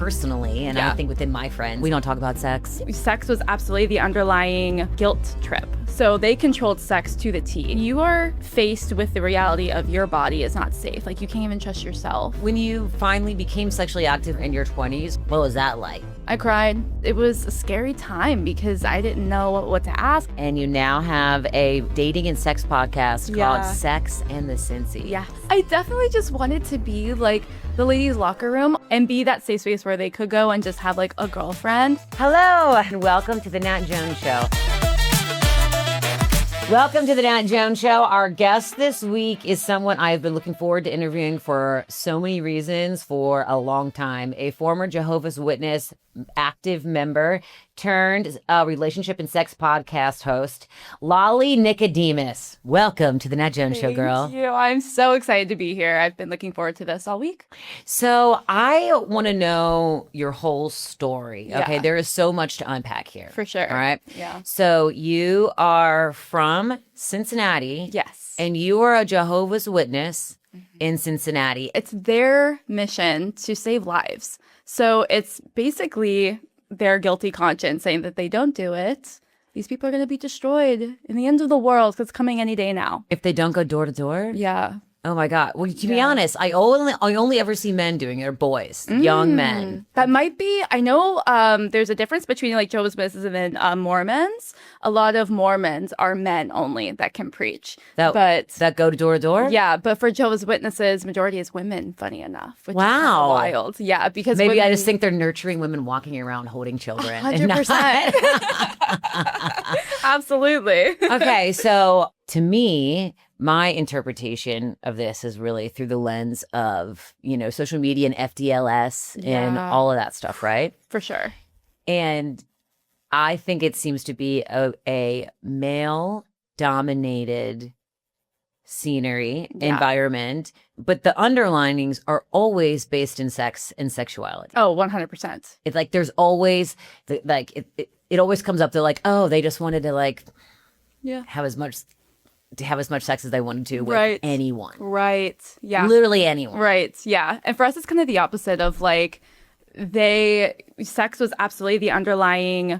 personally, and I think within my friends, we don't talk about sex. Sex was absolutely the underlying guilt trip. So they controlled sex to the T. You are faced with the reality of your body is not safe. Like, you can't even trust yourself. When you finally became sexually active in your 20s, what was that like? I cried. It was a scary time because I didn't know what to ask. And you now have a dating and sex podcast called Sex and the Cincy. Yeah. I definitely just wanted to be like the ladies' locker room and be that safe space where they could go and just have like a girlfriend. Hello, and welcome to the Nat Jones Show. Welcome to the Nat Jones Show. Our guest this week is someone I've been looking forward to interviewing for so many reasons for a long time. A former Jehovah's Witness active member turned relationship and sex podcast host, Lolli Nicodemus. Welcome to the Nat Jones Show, girl. Thank you. I'm so excited to be here. I've been looking forward to this all week. So I want to know your whole story. Okay, Yeah. there is so much to unpack here. For sure. All right. Yeah. So you are from Cincinnati. Yes. And you are a Jehovah's Witness in Cincinnati. It's their mission to save lives. So it's basically their guilty conscience saying that they don't do it. These people are going to be destroyed in the end of the world because it's coming any day now. If they don't go door to door? Yeah. Oh my God. Well, to be honest, I only ever see men doing it, or boys, young men. That might be, I know there's a difference between like Jehovah's Witnesses and then Mormons. A lot of Mormons are men only that can preach. That go to door? Yeah, but for Jehovah's Witnesses, majority is women, funny enough. Which Wow. is wild. Yeah, because Maybe women, I just think they're nurturing women walking around holding children. 100%. Absolutely. Okay, so to me, my interpretation of this is really through the lens of, social media and FDLS and all of that stuff, right? For sure. And I think it seems to be a male-dominated scenery, environment, but the underlinings are always based in sex and sexuality. Oh, 100%. It's like there's always, it always comes up, they're like, oh, they just wanted to have as much sex as they wanted to with anyone. Right. Yeah. Literally anyone. Right. Yeah. And for us, it's kind of the opposite of sex was absolutely the underlying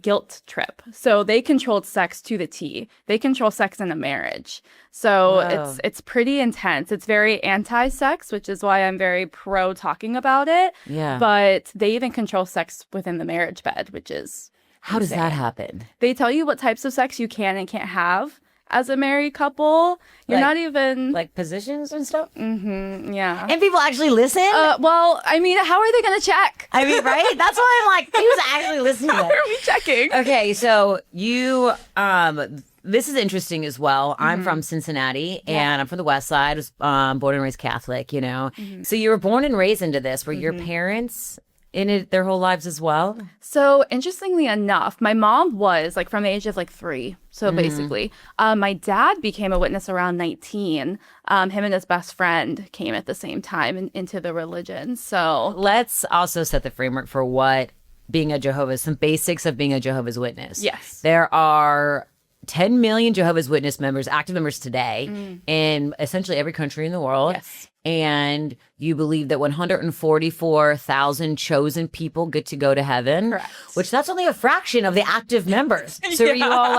guilt trip. So they controlled sex to the T. They control sex in a marriage. So it's pretty intense. It's very anti-sex, which is why I'm very pro talking about it. Yeah. But they even control sex within the marriage bed, which is How does that happen? They tell you what types of sex you can and can't have as a married couple. You're not even like positions and stuff. Yeah. And people actually listen. Well, I mean, how are they going to check? I mean, right? That's why I'm like, who's actually listening? How are we checking? Okay, so you, this is interesting as well. I'm from Cincinnati, and I'm from the West Side. I was born and raised Catholic, So you were born and raised into this. Were your parents in it their whole lives as well? So interestingly enough, my mom was from the age of 3. So basically, my dad became a witness around 19. Him and his best friend came at the same time into the religion. So let's also set the framework for what some basics of being a Jehovah's Witness. Yes. There are 10 million Jehovah's Witness members, active members today in essentially every country in the world. Yes. And you believe that 144,000 chosen people get to go to heaven. Correct. Which that's only a fraction of the active members. So are you all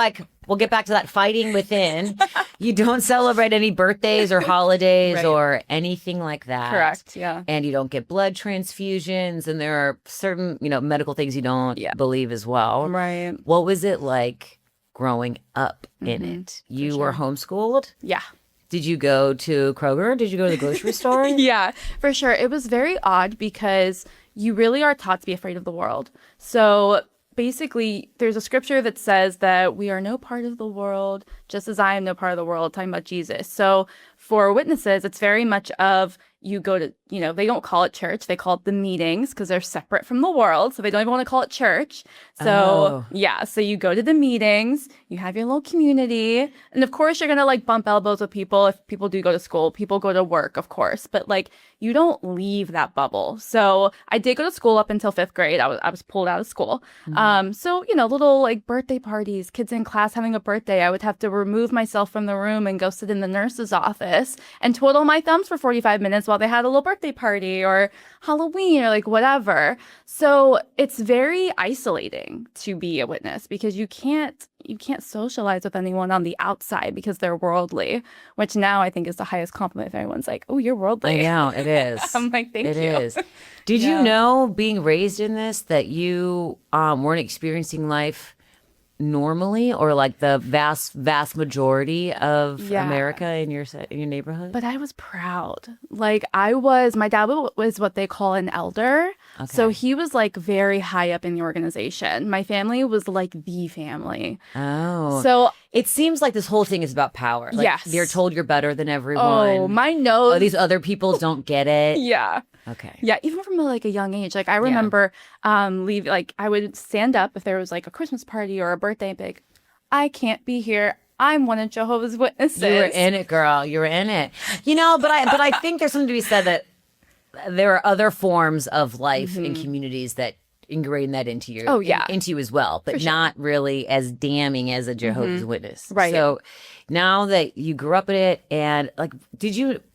we'll get back to that fighting within. You don't celebrate any birthdays or holidays or anything like that. Correct, yeah. And you don't get blood transfusions, and there are certain, medical things you don't believe as well. Right. What was it like growing up in it? You were homeschooled? Yeah. Did you go to Kroger? Did you go to the grocery store? Yeah, for sure. It was very odd because you really are taught to be afraid of the world. So basically, there's a scripture that says that we are no part of the world, just as I am no part of the world, talking about Jesus. So for witnesses, it's very much of you go to, they don't call it church. They call it the meetings because they're separate from the world. So they don't even want to call it church. So so you go to the meetings, you have your little community. And of course, you're going to bump elbows with people. If people do go to school, people go to work, of course. But you don't leave that bubble. So I did go to school up until 5th grade. I was pulled out of school. So, little birthday parties, kids in class having a birthday. I would have to remove myself from the room and go sit in the nurse's office this and twiddle my thumbs for 45 minutes while they had a little birthday party or Halloween or like whatever. So it's very isolating to be a witness because you can't socialize with anyone on the outside because they're worldly, which now I think is the highest compliment if anyone's like, oh, you're worldly. I know, it is. I'm like, thank you. It is. Did you know, being raised in this, that you weren't experiencing life normally, or like the vast majority of America in your neighborhood? But I was proud. Like my dad was what they call an elder. Okay. So he was like very high up in the organization. My family was like the family. Oh. So it seems like this whole thing is about power. Like, yes. You're told you're better than everyone. Oh, my nose. Oh, these other people don't get it. Yeah. Okay. Yeah, even from like a young age. Like I remember like I would stand up if there was like a Christmas party or a birthday and be like, I can't be here. I'm one of Jehovah's Witnesses. You were in it, girl. You were in it. But I think there's something to be said that there are other forms of life in communities that ingrain that into you. Oh, yeah. Into you as well, but not really as damning as a Jehovah's Witness. Right. So now that you grew up in it, and like,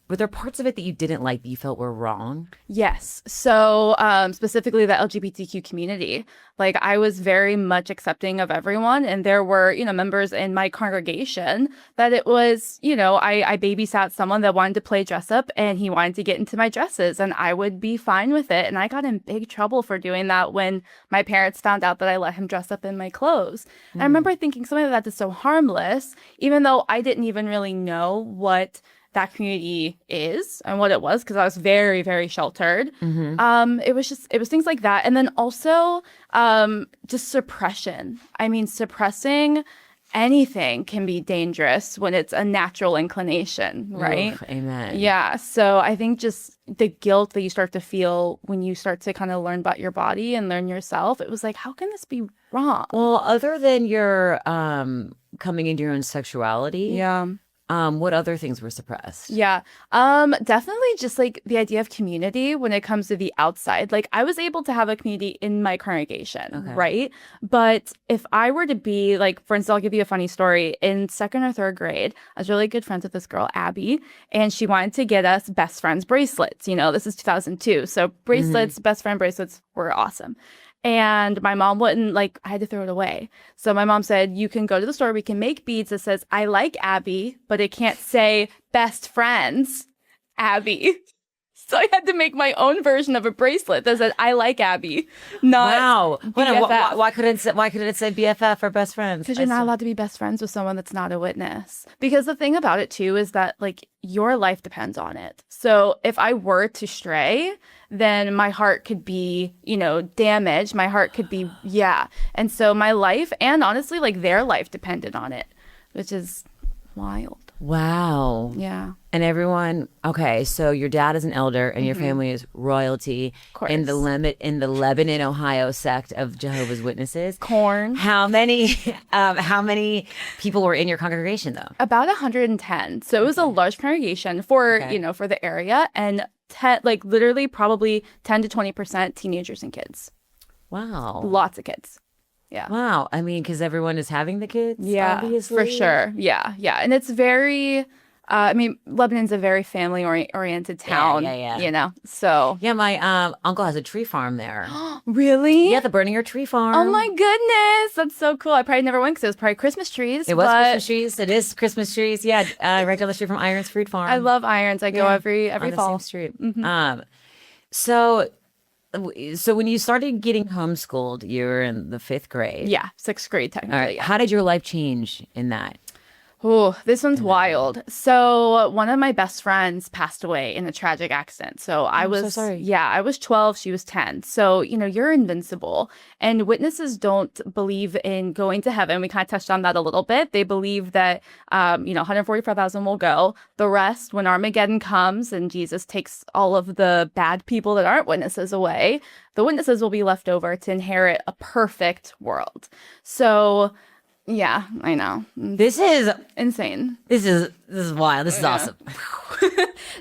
were there parts of it that you didn't like that you felt were wrong? Yes. So specifically the LGBTQ community, like I was very much accepting of everyone. And there were, members in my congregation that it was, I babysat someone that wanted to play dress up and he wanted to get into my dresses and I would be fine with it. And I got in big trouble for doing that when my parents found out that I let him dress up in my clothes. And I remember thinking something like that is so harmless, even though I didn't even really know what that community is and what it was, because I was very, very sheltered. It was things like that. And then also just suppression. I mean, suppressing anything can be dangerous when it's a natural inclination, right? Oof, amen. Yeah. So I think just the guilt that you start to feel when you start to kind of learn about your body and learn yourself, it was like, how can this be wrong? Well, other than your coming into your own sexuality, what other things were suppressed? Yeah. Definitely just like the idea of community when it comes to the outside. Like I was able to have a community in my congregation, right? But if I were to be like, for instance, I'll give you a funny story. In 2nd or 3rd grade, I was really good friends with this girl, Abby, and she wanted to get us best friends bracelets. This is 2002. So bracelets, best friend bracelets were awesome. And my mom wouldn't, I had to throw it away. So my mom said, you can go to the store, we can make beads that says, I like Abby, but it can't say best friends, Abby. So I had to make my own version of a bracelet that said, I like Abby, not BFF. Why couldn't it say BFF or best friends? Because you're not allowed to be best friends with someone that's not a witness. Because the thing about it, too, is that, your life depends on it. So if I were to stray, then my heart could be, damaged. My heart could be, And so my life and honestly, their life depended on it, which is wild. Wow. Yeah. And everyone, okay, so your dad is an elder and your family is royalty in the Lebanon, Ohio sect of Jehovah's Witnesses. Corn. How many people were in your congregation though? About 110. So it was a large congregation for, for the area, and literally probably 10 to 20% teenagers and kids. Wow. Lots of kids. Yeah. Wow. I mean, because everyone is having the kids, obviously. For sure. Yeah. Yeah. And it's very, Lebanon's a very family-oriented town, so. Yeah, my uncle has a tree farm there. Really? Yeah, the Burning Your Tree Farm. Oh my goodness. That's so cool. I probably never went because it was probably Christmas trees. It was Christmas trees. It is Christmas trees. Yeah, right down the street from Irons Fruit Farm. I love Irons. I go every on fall. The same street. So when you started getting homeschooled, you were in the 5th grade. Yeah, 6th grade technically. All right. Yeah. How did your life change in that? Oh, this one's wild. So one of my best friends passed away in a tragic accident. So I was so sorry. Yeah, I was 12, she was 10. So, you're invincible. And witnesses don't believe in going to heaven. We kind of touched on that a little bit. They believe that 144,000 will go. The rest, when Armageddon comes and Jesus takes all of the bad people that aren't witnesses away, the witnesses will be left over to inherit a perfect world. So yeah, I know. This is insane. This is wild. This is awesome.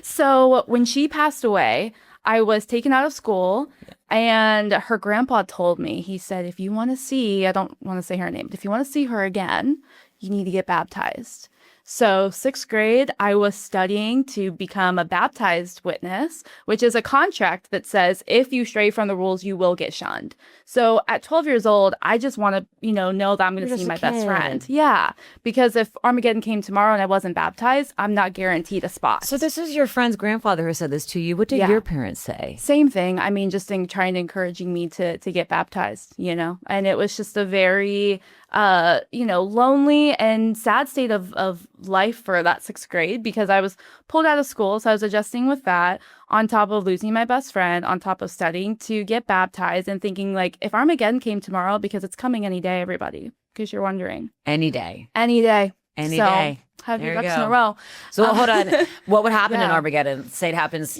So when she passed away, I was taken out of school, and her grandpa told me, he said, if you want to see, I don't want to say her name, but if you want to see her again, you need to get baptized. So, sixth grade, I was studying to become a baptized witness, which is a contract that says if you stray from the rules, you will get shunned. So, at 12 years old, I just want to, know that I'm going to see my best friend. Yeah. Because if Armageddon came tomorrow and I wasn't baptized, I'm not guaranteed a spot. So, this is your friend's grandfather who said this to you. What did your parents say? Same thing. I mean, just trying to encouraging me to get baptized, and it was just a very lonely and sad state of life for that sixth grade because I was pulled out of school. So I was adjusting with that on top of losing my best friend, on top of studying to get baptized and thinking like, if Armageddon came tomorrow, because it's coming any day, everybody, in case you're wondering. Any day. Any day. Any day. Have your ducks in a row. So hold on. What would happen in Armageddon? Say it happens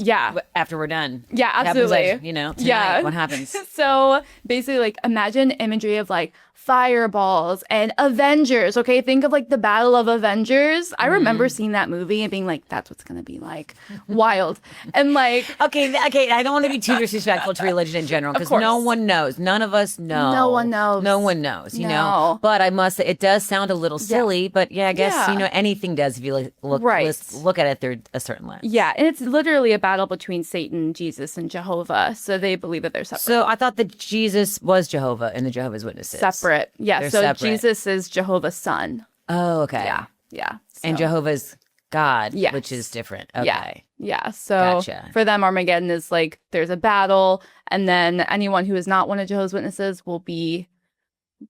after we're done. Yeah, absolutely. Tonight, what happens? So basically, like, imagine imagery of like fireballs and Avengers. Okay, think of like the Battle of Avengers. I remember seeing that movie and being like, that's what's gonna be like. Wild. And like okay, I don't want to be too disrespectful to religion in general because no one knows. None of us know. No one knows. No one knows, you know. But I must say it does sound a little silly, but I guess anything does if you look at it through a certain lens. Yeah, and it's literally a battle between Satan, Jesus, and Jehovah. So they believe that they're separate. So I thought that Jesus was Jehovah and the Jehovah's Witnesses. Separate. Yeah, They're so separate. Jesus is Jehovah's son. Oh, okay. Yeah. So. And Jehovah's God, which is different. Okay. Yeah. So for them, Armageddon is like there's a battle, and then anyone who is not one of Jehovah's Witnesses will be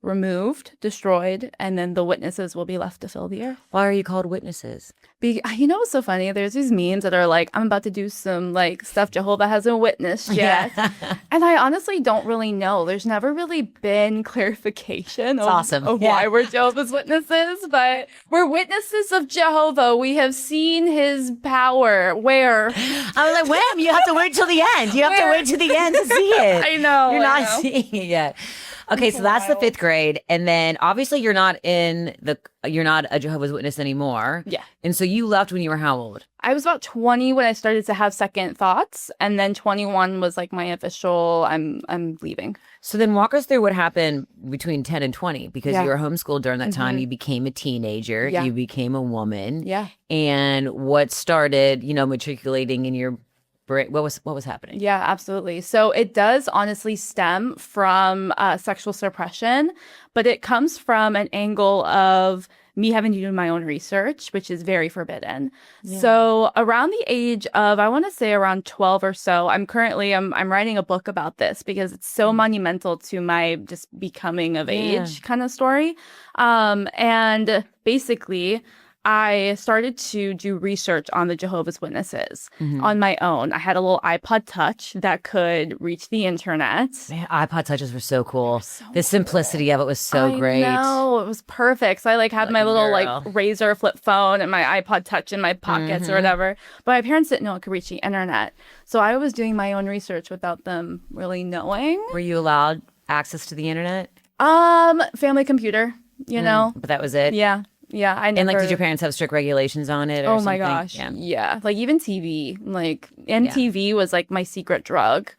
removed, destroyed, and then the witnesses will be left to fill the earth. Why are you called witnesses? What's so funny? There's these memes that are like, I'm about to do some like stuff Jehovah hasn't witnessed yet. And I honestly don't really know. There's never really been clarification of why we're Jehovah's Witnesses, but we're witnesses of Jehovah. We have seen his power. Where? I was like, when? You have to wait till the end. You have to wait till the end to see it. I know. You're not seeing it yet. Okay, so that's the fifth grade, and then obviously you're not a Jehovah's Witness anymore. Yeah. And so you left when you were how old? I was about 20 when I started to have second thoughts, and then 21 was like my official, I'm leaving. So then walk us through what happened between 10 and 20, because you were homeschooled during that time. You became a teenager. You became a woman. Yeah. And what started, matriculating in your what was happening? Yeah, absolutely. So it does honestly stem from sexual suppression, but it comes from an angle of me having to do my own research, which is very forbidden. Yeah. So around the age of, I want to say around 12 or so, I'm writing a book about this because it's so monumental to my just becoming of age kind of story. And basically, I started to do research on the Jehovah's Witnesses on my own. I had a little iPod Touch that could reach the internet. Man, iPod Touches were so cool. The simplicity of it was so great. No, it was perfect. So I had my little Razor flip phone and my iPod Touch in my pockets or whatever. But my parents didn't know it could reach the internet. So I was doing my own research without them really knowing. Were you allowed access to the internet? Family computer, But that was it? Yeah. Yeah, I never. And did your parents have strict regulations on it? Or oh my gosh, yeah. Even TV, MTV was my secret drug.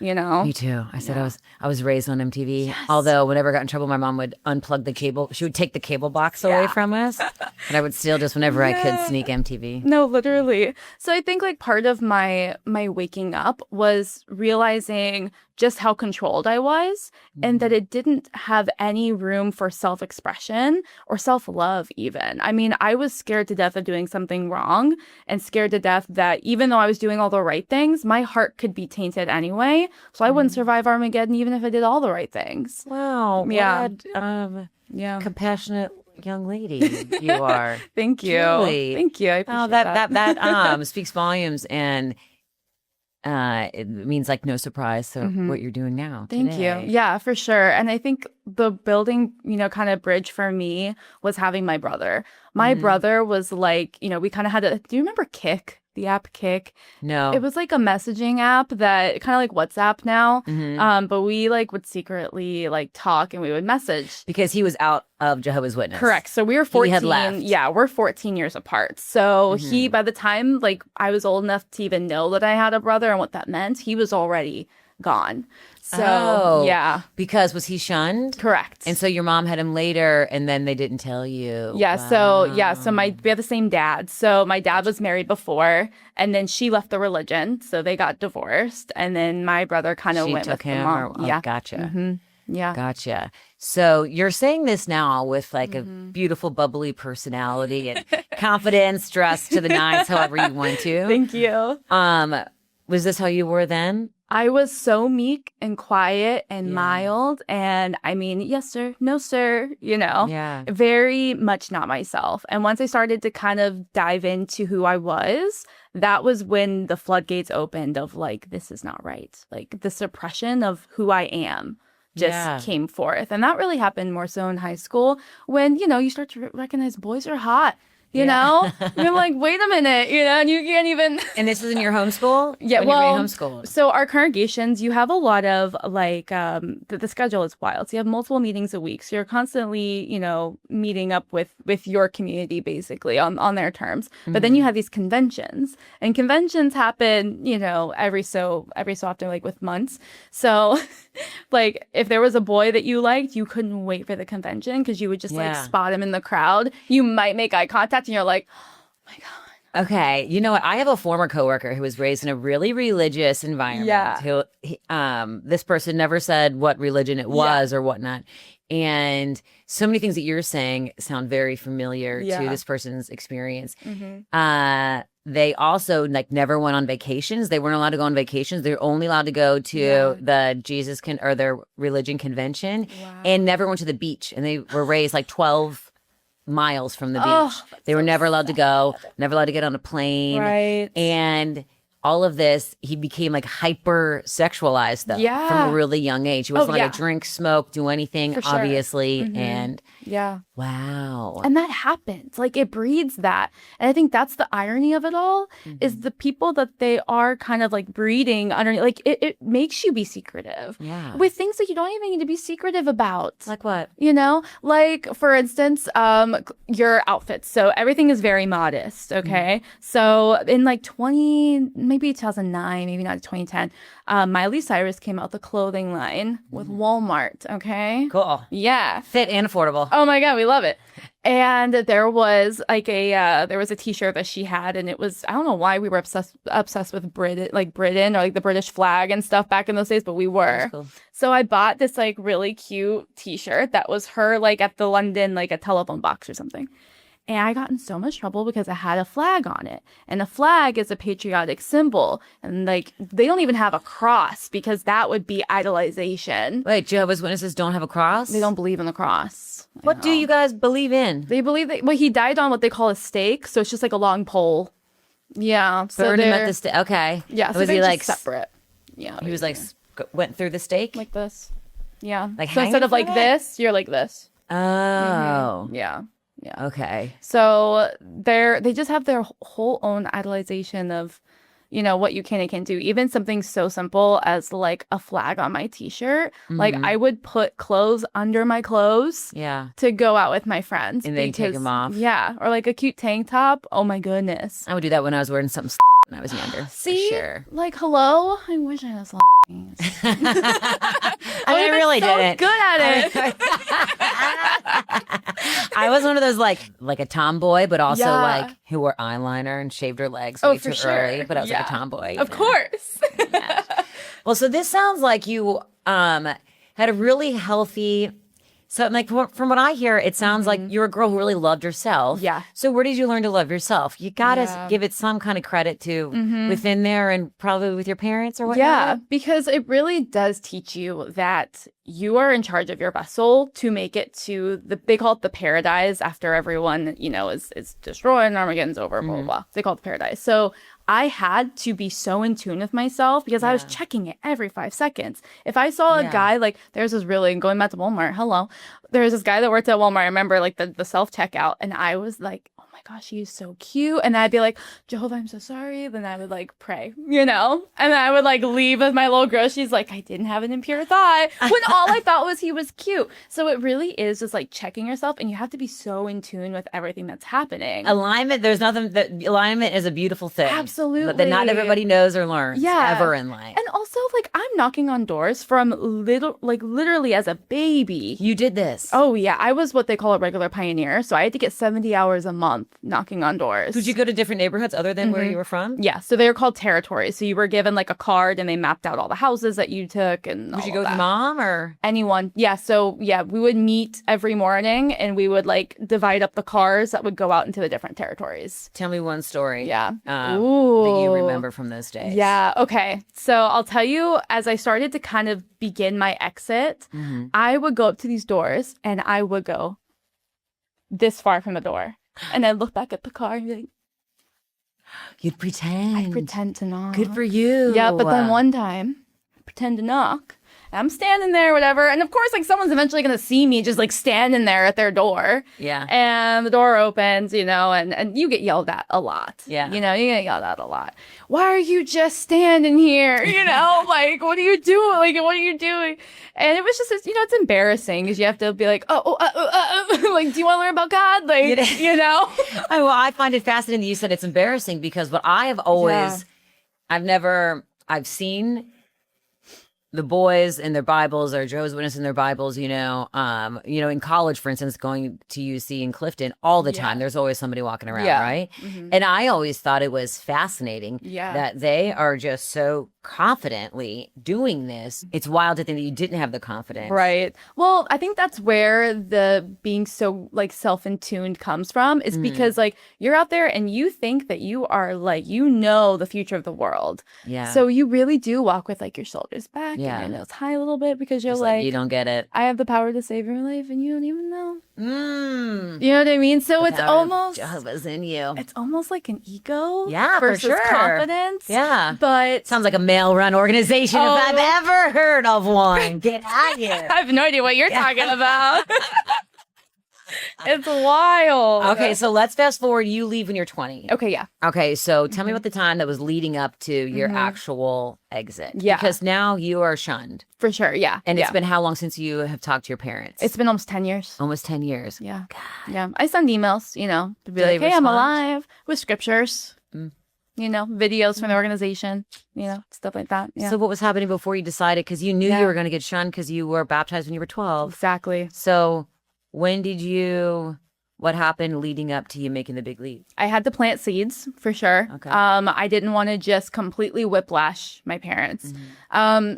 Me too. I said I was raised on MTV. Yes. Although whenever I got in trouble, my mom would unplug the cable. She would take the cable box away from us, and I would steal just whenever I could sneak MTV. No, literally. So I think part of my waking up was realizing just how controlled I was and that it didn't have any room for self-expression or self-love even. I mean, I was scared to death of doing something wrong and scared to death that even though I was doing all the right things, my heart could be tainted anyway. So I wouldn't survive Armageddon even if I did all the right things. Wow. Yeah. Compassionate young lady you are. Thank you. Truly. Thank you. I appreciate that speaks volumes, and it means no surprise to what you're doing now. Thank you. Yeah, for sure. And I think the building, kind of bridge for me was having my brother. My brother was we kind of had do you remember Kik? The app Kik? No. It was a messaging app that kind of like WhatsApp now. But we would secretly talk and we would message. Because he was out of Jehovah's Witness. Correct. So we were 14. He had left. Yeah, we're 14 years apart. So he, by the time I was old enough to even know that I had a brother and what that meant, he was already gone. So, yeah. Because was he shunned? Correct. And so your mom had him later, and then they didn't tell you. Yeah. Wow. So we have the same dad. So my dad was married before, and then she left the religion, so they got divorced, and then my brother kind of went took with the him. mom. Yeah, gotcha. Yeah. Gotcha. So you're saying this now with like a beautiful, bubbly personality and confidence, dressed to the nines, however you want to. Thank you. Was this how you were then? I was so meek and quiet and mild. And I mean, yes, sir, no, sir, very much not myself. And once I started to kind of dive into who I was, that was when the floodgates opened of like, this is not right. Like the suppression of who I am just came forth. And that really happened more so in high school when, you start to recognize boys are hot. You know, you're like, wait a minute, and you can't even. And this is in your homeschool? Yeah, when well, you're being homeschooled. So our congregations, you have a lot of like, the schedule is wild. So you have multiple meetings a week. So you're constantly, meeting up with your community basically on their terms. But then you have these conventions, and conventions happen, every so often, like with months. So like if there was a boy that you liked, you couldn't wait for the convention because you would just like spot him in the crowd. You might make eye contact and you're like, oh my God. Okay. You know what? I have a former coworker who was raised in a really religious environment. Yeah. This person never said what religion it was or whatnot. And so many things that you're saying sound very familiar to this person's experience. They also like never went on vacations. They weren't allowed to go on vacations. They're only allowed to go to the or their religion convention and never went to the beach. And they were raised like 12 miles from the beach. They were never allowed to go, never allowed to get on a plane. Right. And all of this, he became like hyper sexualized though from a really young age. He wasn't allowed to drink, smoke, do anything, obviously. And wow. And that happens. Like it breeds that. And I think that's the irony of it all is the people that they are kind of like breeding underneath. Like it makes you be secretive with things that you don't even need to be secretive about. Like what? Like for instance, your outfits. So everything is very modest. Okay. So in like maybe 2009, maybe not 2010, Miley Cyrus came out with a clothing line with Walmart. Okay. Cool. Yeah. Fit and affordable. Oh my God, we love it. And there was like there was a T-shirt that she had, and it was, I don't know why we were obsessed with Britain or like the British flag and stuff back in those days, but we were. Cool. So I bought this like really cute T-shirt that was her like at the London like a telephone box or something. And I got in so much trouble because it had a flag on it. And a flag is a patriotic symbol. And like, they don't even have a cross because that would be idolization. Wait, Jehovah's Witnesses don't have a cross? They don't believe in the cross. What do you guys believe in? They believe that, well, he died on what they call a stake. So it's just like a long pole. Yeah. So burned him at the stake. Okay. Yeah. So was he like separate? Yeah. He was like, went through the stake? Like this. Yeah. Like so instead of like this, you're like this. Oh. Yeah. Yeah. Okay. So they just have their whole own idolization of, what you can and can't do. Even something so simple as like a flag on my T-shirt. Like I would put clothes under my clothes. Yeah. To go out with my friends. And then take them off. Yeah. Or like a cute tank top. Oh my goodness. I would do that when I was wearing something when I was younger. See? For sure. Like, hello? I wish I had a I really didn't. Good at it. I was one of those like a tomboy, but also like who wore eyeliner and shaved her legs way too early. But I was like a tomboy. Of course. Well, so this sounds like you had a really healthy. So, like, from what I hear, it sounds like you're a girl who really loved herself. Yeah. So, where did you learn to love yourself? You got to give it some kind of credit to within there and probably with your parents or whatnot. Yeah, because it really does teach you that you are in charge of your vessel to make it to they call it the paradise after everyone, is destroyed and Armageddon's over, blah, blah, blah. They call it the paradise. So, I had to be so in tune with myself because I was checking it every 5 seconds. If I saw a guy, like, there's this really, going back to Walmart, hello. There was this guy that worked at Walmart. I remember, like, the self-checkout, and I was like, oh my gosh, he is so cute. And I'd be like, Jehovah, I'm so sorry. Then I would like pray, you know? And then I would like leave with my little girl. She's like, I didn't have an impure thought. When all I thought was he was cute. So it really is just like checking yourself, and you have to be so in tune with everything that's happening. Alignment, there's nothing that alignment is a beautiful thing. Absolutely. That not everybody knows or learns Yeah. ever in life. And also, like, I'm knocking on doors from literally as a baby. You did this. Oh, yeah. I was what they call a regular pioneer. So I had to get 70 hours a month knocking on doors. Did you go to different neighborhoods other than where you were from? Yeah. So they were called territories. So you were given like a card and they mapped out all the houses that you took and Would you all go of with that. your mom or? Anyone. Yeah. So yeah, we would meet every morning and we would like divide up the cars that would go out into the different territories. Tell me one story. Yeah. That you remember from those days. Yeah. Okay. So I'll tell you, as I started to kind of begin my exit, I would go up to these doors and I would go this far from the door. And then look back at the car and be like, You'd pretend. I'd pretend to knock. Good for you. Yeah, but then one time, pretend to knock. I'm standing there, whatever. And of course, like someone's eventually going to see me just like standing there at their door. Yeah. And the door opens, you know, and you get yelled at a lot. Yeah. You know, you get yelled at a lot. Why are you just standing here? You know, like, what are you doing? Like, what are you doing? And it was just, you know, it's embarrassing because you have to be like, like, do you want to learn about God? Like, you know? Well, I find it fascinating that you said it's embarrassing because what I have always, I've seen the boys in their Bibles or Jehovah's Witnesses in their Bibles, you know, in college, for instance, going to UC in Clifton all the time. There's always somebody walking around, right? And I always thought it was fascinating that they are just so confidently doing this. It's wild to think that you didn't have the confidence. Right. Well, I think that's where the being so like self-in-tuned comes from is because like you're out there and you think that you are like, you know, the future of the world. Yeah. So you really do walk with like your shoulders back Yeah. and your nose high a little bit because you're Just like, you don't get it. I have the power to save your life and you don't even know. You know what I mean? So it's Power of almost Jehovah's in you. it's almost like an ego Yeah, for versus sure. confidence. Yeah. But Sounds like a male-run organization if I've ever heard of one. Get out of here. I have no idea what you're talking about. It's wild. Okay, so let's fast forward. You leave when you're 20. Okay, yeah. Okay, so tell me about the time that was leading up to your actual exit. Yeah. Because now you are shunned. For sure, yeah. And yeah. it's been how long since you have talked to your parents? It's been almost 10 years. Almost 10 years. Yeah. Yeah. I send emails, you know, to be Do they like, hey, I'm respond? alive with scriptures, you know, videos from the organization, you know, stuff like that. Yeah. So what was happening before you decided? Because you knew you were going to get shunned because you were baptized when you were 12. Exactly. So what happened leading up to you making the big leap? I had to plant seeds for sure. Okay. I didn't want to just completely whiplash my parents.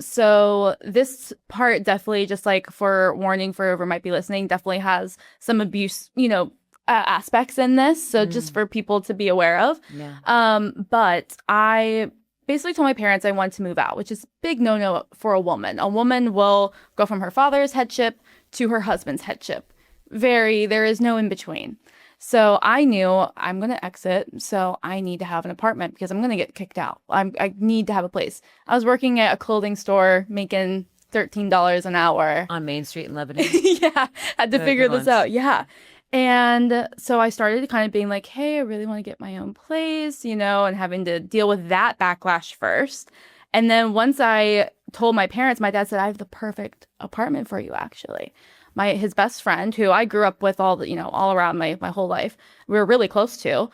So this part definitely, just like for warning for whoever might be listening, definitely has some abuse, you know, aspects in this. So just for people to be aware of. Yeah. But I basically told my parents I wanted to move out, which is a big no-no for a woman. A woman will go from her father's headship to her husband's headship. There is no in between. So I knew I'm going to exit. So I need to have an apartment because I'm going to get kicked out. I need to have a place. I was working at a clothing store making $13 an hour. On Main Street in Lebanon? Yeah. Had to figure good this out. Yeah. And so I started kind of being like, hey, I really want to get my own place, you know, and having to deal with that backlash first. And then once I told my parents, my dad said, I have the perfect apartment for you, actually. His best friend, who I grew up with all around my whole life, we were really close to.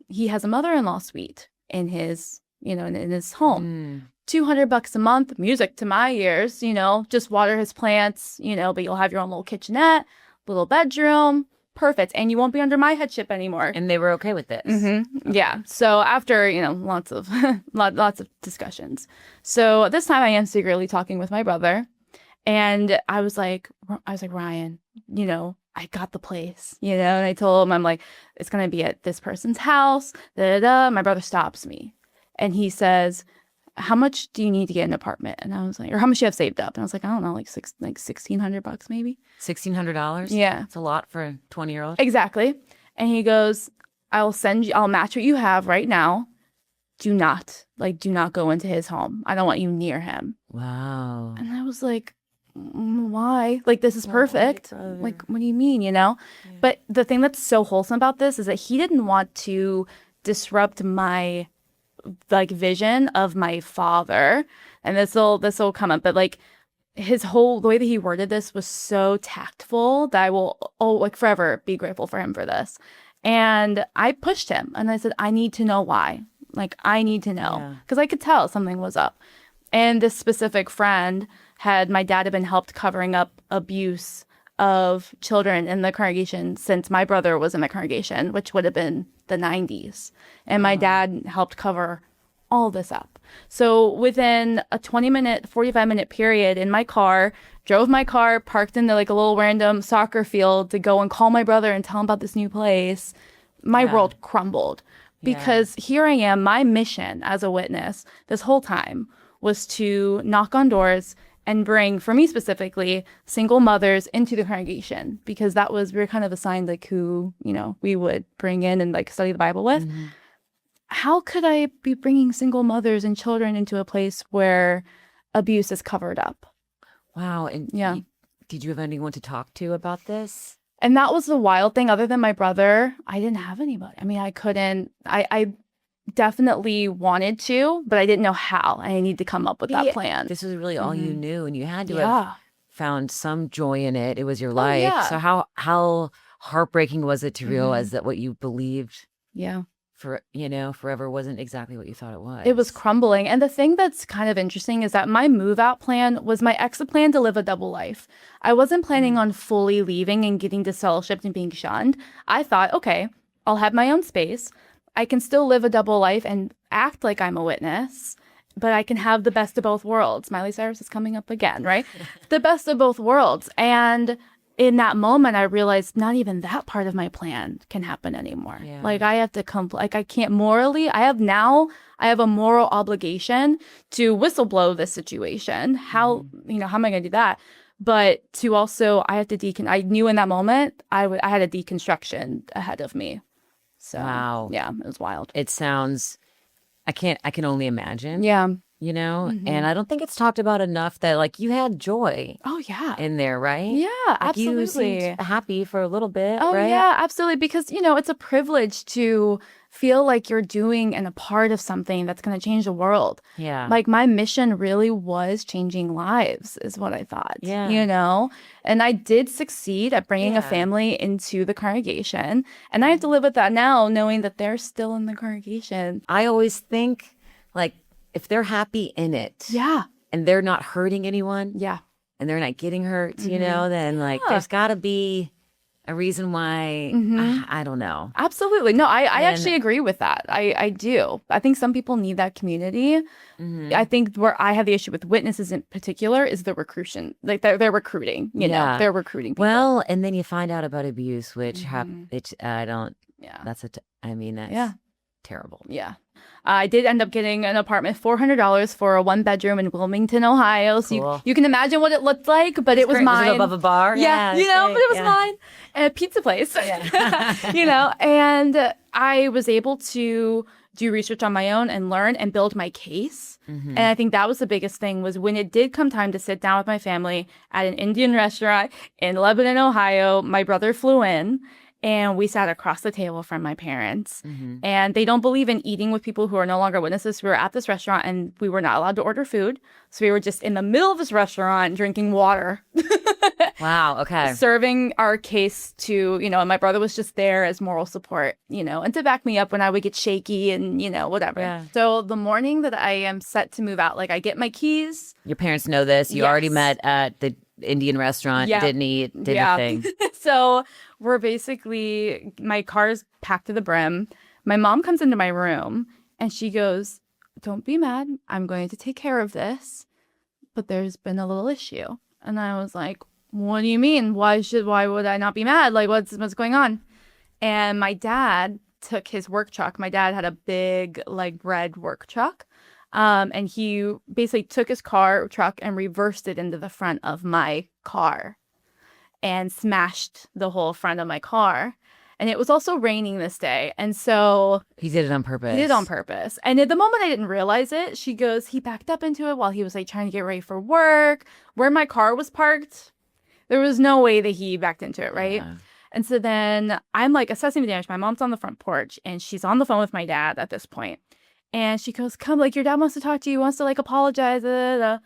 He has a mother-in-law suite in his home. $200 a month, music to my ears, you know, just water his plants, you know, but you'll have your own little kitchenette, little bedroom, perfect. And you won't be under my headship anymore. And they were okay with this? Mm-hmm. Yeah. So after, you know, lots of discussions. So this time I am secretly talking with my brother. And I was like, Ryan, you know, I got the place, you know, and I told him, I'm like, it's going to be at this person's house. My brother stops me and he says, how much do you need to get an apartment? And I was like, or how much do you have saved up? And I was like, I don't know, like $1,600 maybe. $1,600? Yeah. It's a lot for a 20-year-old. Exactly. And he goes, I'll match what you have right now. Do not go into his home. I don't want you near him. Wow. And I was like, why? Like, this is perfect. Like, what do you mean, you know? Yeah. But the thing that's so wholesome about this is that he didn't want to disrupt my like vision of my father. And this will come up, but like the way that he worded this was so tactful that I will like forever be grateful for him for this. And I pushed him and I said, I need to know why. Like, I need to know, because I could tell something was up. And this specific friend my dad had been helped covering up abuse of children in the congregation since my brother was in the congregation, which would have been the 90s. And my dad helped cover all this up. So within a 45-minute period in my car, drove my car, parked in like a little random soccer field to go and call my brother and tell him about this new place, my world crumbled. Because here I am, my mission as a witness this whole time was to knock on doors and bring, for me specifically, single mothers into the congregation, because we were kind of assigned like who, you know, we would bring in and like study the Bible with. Mm-hmm. How could I be bringing single mothers and children into a place where abuse is covered up? Wow. And did you have anyone to talk to about this? And that was the wild thing. Other than my brother, I didn't have anybody. I mean, I couldn't. I definitely wanted to, but I didn't know how. I needed to come up with that plan. This was really all you knew, and you had to have found some joy in it. It was your life. So how heartbreaking was it to realize that what you believed forever wasn't exactly what you thought it was? It was crumbling. And the thing that's kind of interesting is that my move out plan was my exit plan to live a double life. I wasn't planning on fully leaving and getting disfellowshipped and being shunned. I thought, okay, I'll have my own space. I can still live a double life and act like I'm a witness, but I can have the best of both worlds. Miley Cyrus is coming up again, right? The best of both worlds. And in that moment, I realized not even that part of my plan can happen anymore. Yeah. Like, I have to I can't morally, I have a moral obligation to whistleblow this situation. How am I going to do that? But to also, I knew in that moment, I had a deconstruction ahead of me. So, wow. Yeah, it was wild. It sounds, I can only imagine. Yeah. You know, and I don't think it's talked about enough that like you had joy. Oh, yeah. In there, right? Yeah, like absolutely. You seemed happy for a little bit, oh, right? Oh, yeah, absolutely. Because, it's a privilege to feel like you're doing and a part of something that's going to change the world. Yeah. Like, my mission really was changing lives is what I thought. Yeah. And I did succeed at bringing a family into the congregation. And I have to live with that now, knowing that they're still in the congregation. I always think, like, if they're happy in it, and they're not hurting anyone, and they're not getting hurt, then like there's got to be a reason why. I don't know. Absolutely, no, I actually agree with that. I do. I think some people need that community. I think where I have the issue with witnesses in particular is the recruitment. Like they're recruiting. They're recruiting people. Well, and then you find out about abuse, which I don't. Yeah, that's terrible. Yeah. I did end up getting an apartment, $400 for a 1-bedroom in Wilmington, Ohio. So cool. you can imagine what it looked like, but it was mine. Was it above a bar? Yeah, but it was mine. And a pizza place. Yeah. And I was able to do research on my own and learn and build my case. And I think that was the biggest thing, was when it did come time to sit down with my family at an Indian restaurant in Lebanon, Ohio, my brother flew in. And we sat across the table from my parents. And they don't believe in eating with people who are no longer witnesses. We were at this restaurant and we were not allowed to order food. So we were just in the middle of this restaurant drinking water. Wow, okay. Serving our case to, and my brother was just there as moral support, and to back me up when I would get shaky and, whatever. Yeah. So the morning that I am set to move out, like I get my keys. Your parents know this. You already met at the Indian restaurant, didn't eat, did the thing. So we're basically, my car's packed to the brim. My mom comes into my room and she goes, "Don't be mad. I'm going to take care of this. But there's been a little issue." And I was like, "What do you mean? Why would I not be mad? Like, what's going on?" And my dad took his work truck. My dad had a big, like, red work truck. And he basically took his truck and reversed it into the front of my car and smashed the whole front of my car. And it was also raining this day. And so he did it on purpose. He did it on purpose. And at the moment I didn't realize it, she goes, he backed up into it while he was like trying to get ready for work. Where my car was parked, There was no way that he backed into it, right? Yeah. And so then I'm like assessing the damage. My mom's on the front porch and she's on the phone with my dad at this point. And she goes, come, like, your dad wants to talk to you, wants to, like, apologize. Da, da, da.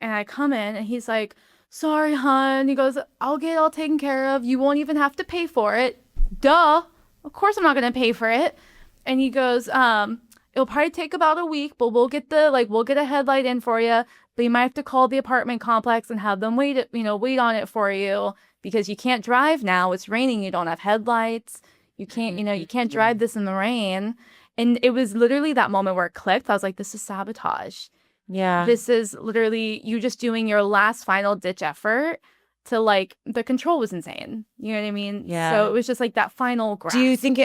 And I come in and he's like, sorry, hon. He goes, I'll get it all taken care of. You won't even have to pay for it. Duh. Of course I'm not going to pay for it. And he goes, it'll probably take about a week, but we'll get a headlight in for you. But you might have to call the apartment complex and have them wait on it for you because you can't drive now. It's raining. You don't have headlights. You can't drive this in the rain. And it was literally that moment where it clicked. I was like, this is sabotage. Yeah. This is literally you just doing your last final ditch effort to, like, the control was insane. You know what I mean? Yeah. So it was just like that final grasp. Do you think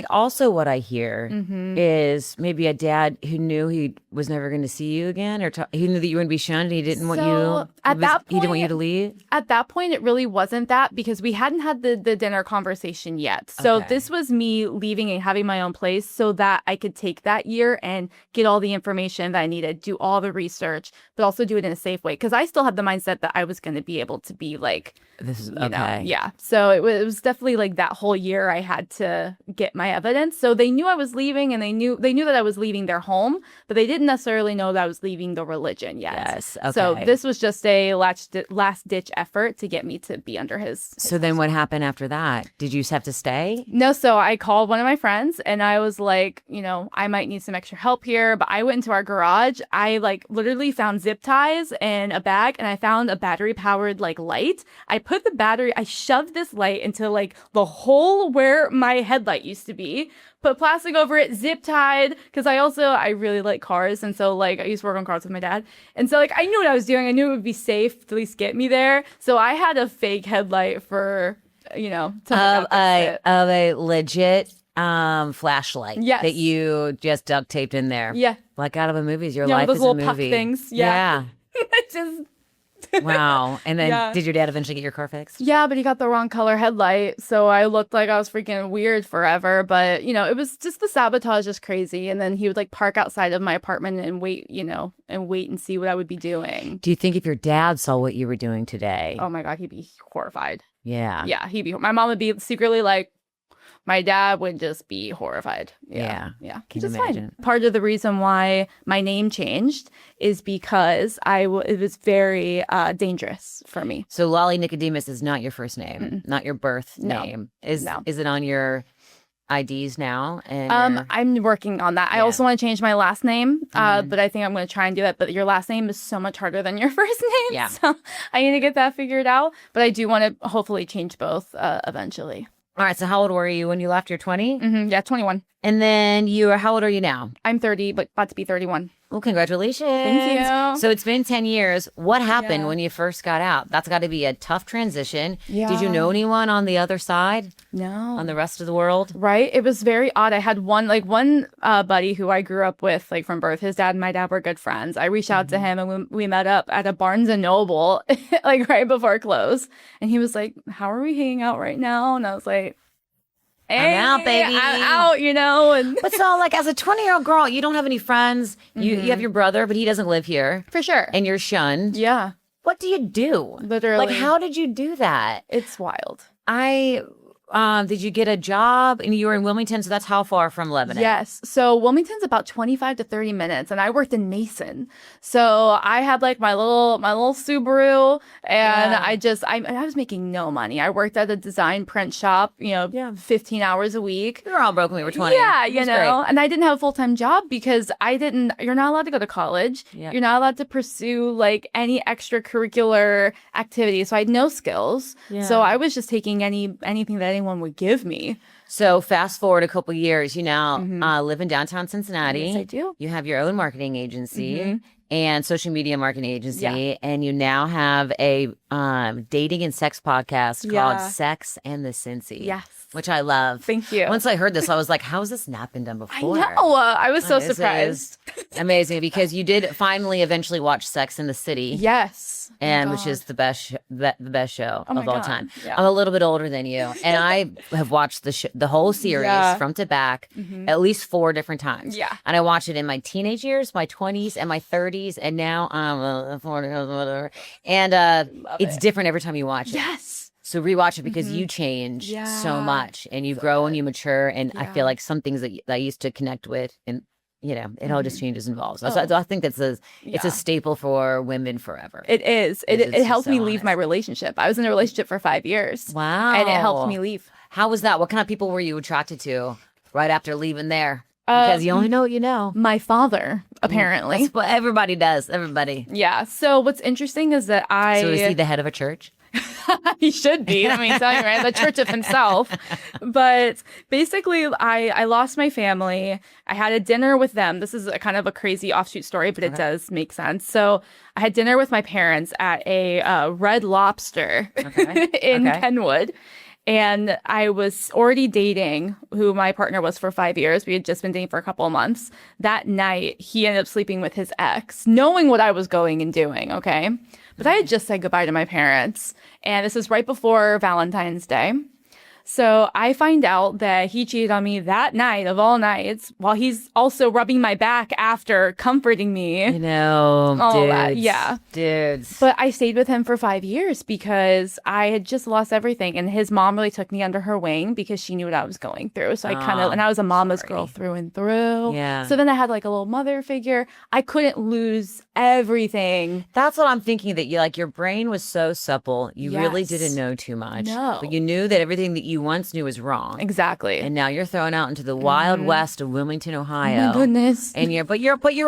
also what I hear is maybe a dad who knew he was never going to see you again, or he knew that you were going to be shunned and he didn't want he didn't want you to leave? At that point, it really wasn't that because we hadn't had the dinner conversation yet. So this was me leaving and having my own place so that I could take that year and get all the information that I needed, do all the research, but also do it in a safe way. Because I still had the mindset that I was going to be able to be like, this is okay. Yeah. So it was definitely like that whole year I had to get my evidence. So they knew I was leaving and they knew that I was leaving their home, but they didn't necessarily know that I was leaving the religion yet. Yes. Okay. So this was just a last ditch effort to get me to be under his So then what happened after that? Did you just have to stay? No. So I called one of my friends and I was like, I might need some extra help here, but I went into our garage. I like literally found zip ties and a bag and I found a battery powered like light. I shoved this light into like the hole where my headlight used to be, put plastic over it, zip tied, because I really like cars. And so like I used to work on cars with my dad. And so like I knew what I was doing. I knew it would be safe to at least get me there. So I had a fake headlight for, of a legit flashlight that you just duct taped in there. Yeah. Like out of a movie. Your life those is a little movie. puck things. Yeah. Just wow. And then did your dad eventually get your car fixed? Yeah, but he got the wrong color headlight. So I looked like I was freaking weird forever. But, it was just the sabotage is crazy. And then he would like park outside of my apartment and wait and see what I would be doing. Do you think if your dad saw what you were doing today? Oh my God, he'd be horrified. Yeah. Yeah, my mom would be secretly like, my dad would just be horrified. Yeah. Can you imagine? Fine. Part of the reason why my name changed is because it was very dangerous for me. So Lolli Nicodemus is not your first name, not your birth name. Is it on your IDs now? And I'm working on that. I also want to change my last name, but I think I'm going to try and do that. But your last name is so much harder than your first name. Yeah. So I need to get that figured out. But I do want to hopefully change both eventually. All right. So how old were you when you left? You're 20? Yeah, 21. And then how old are you now? I'm 30, but about to be 31. Well, congratulations. Thank you. So it's been 10 years. What happened when you first got out? That's got to be a tough transition. Yeah. Did you know anyone on the other side? No. On the rest of the world? Right. It was very odd. I had one buddy who I grew up with, like from birth. His dad and my dad were good friends. I reached out to him and we met up at a Barnes and Noble, like right before close. And he was like, how are we hanging out right now? And I was like, hey, I'm out, baby. I'm out, And But so, like, as a 20-year-old girl, you don't have any friends. You have your brother, but he doesn't live here. For sure. And you're shunned. Yeah. What do you do? Literally. Like, how did you do that? It's wild. Did you get a job? And you were in Wilmington, so that's how far from Lebanon? Yes. So Wilmington's about 25 to 30 minutes, and I worked in Mason. So I had like my little Subaru, and I was making no money. I worked at a design print shop, 15 hours a week. We were all broke when we were 20. Yeah, and I didn't have a full-time job because you're not allowed to go to college. Yeah. You're not allowed to pursue like any extracurricular activities. So I had no skills. Yeah. So I was just taking anything that anyone would give me. So fast forward a couple years, you now live in downtown Cincinnati. Yes, I do. You have your own marketing agency and social media marketing agency, and you now have a dating and sex podcast called Sex and the Cincy. Yes. Which I love. Thank you. Once I heard this, I was like, how has this not been done before? I know. I was so surprised. Amazing, because you did finally eventually watch Sex in the City. Yes. and which is the best show Oh my of all God. time. Yeah. I'm a little bit older than you, and I have watched the whole series from to back at least 4 different times. Yeah. And I watched it in my teenage years, my 20s, and my 30s, and now I'm 40, whatever. And it's different every time you watch it. Yes. So rewatch it because you change so much, and you grow and you mature. And I feel like some things that I used to connect with, and it all just changes and evolves. So I think it's a staple for women forever. It is. It helped so me leave honest. my relationship. I was in a relationship for 5 years. Wow. And it helped me leave. How was that? What kind of people were you attracted to right after leaving there? Because you only know what you know. My father, apparently. That's what everybody does. Everybody. Yeah. So what's interesting is that So is he the head of a church? he should be. I mean, tell you, right? The church of himself. But basically, I lost my family. I had a dinner with them. This is a kind of a crazy offshoot story, but it does make sense. So I had dinner with my parents at a Red Lobster in Kenwood. And I was already dating who my partner was for 5 years. We had just been dating for a couple of months. That night, he ended up sleeping with his ex, knowing what I was going and doing, okay? But I had just said goodbye to my parents. And this is right before Valentine's Day. So I find out that he cheated on me that night of all nights while he's also rubbing my back after comforting me. All dudes. That, yeah. Dudes. But I stayed with him for 5 years because I had just lost everything. And his mom really took me under her wing because she knew what I was going through. So and I was a mama's girl through and through. Yeah. So then I had like a little mother figure. I couldn't lose everything. That's what I'm thinking, that your brain was so supple. You really didn't know too much. No. But you knew that everything that you once knew was wrong. Exactly. And now you're thrown out into the wild west of Wilmington, Ohio. Oh my goodness. And you're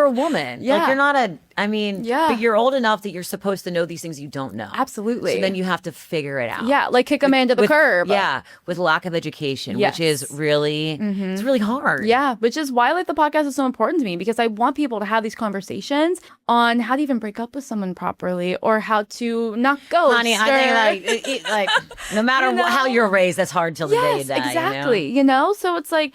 a woman. Yeah. Like, you're not but you're old enough that you're supposed to know these things you don't know. Absolutely. So then you have to figure it out. Yeah, like kick a man to the curb. Yeah, with lack of education, Yes. which is really, it's really hard. Yeah, which is why the podcast is so important to me, because I want people to have these conversations on how to even break up with someone properly or how to not ghost. Honey, I think no matter how you're raised, that's hard till the day you die. Exactly. So it's like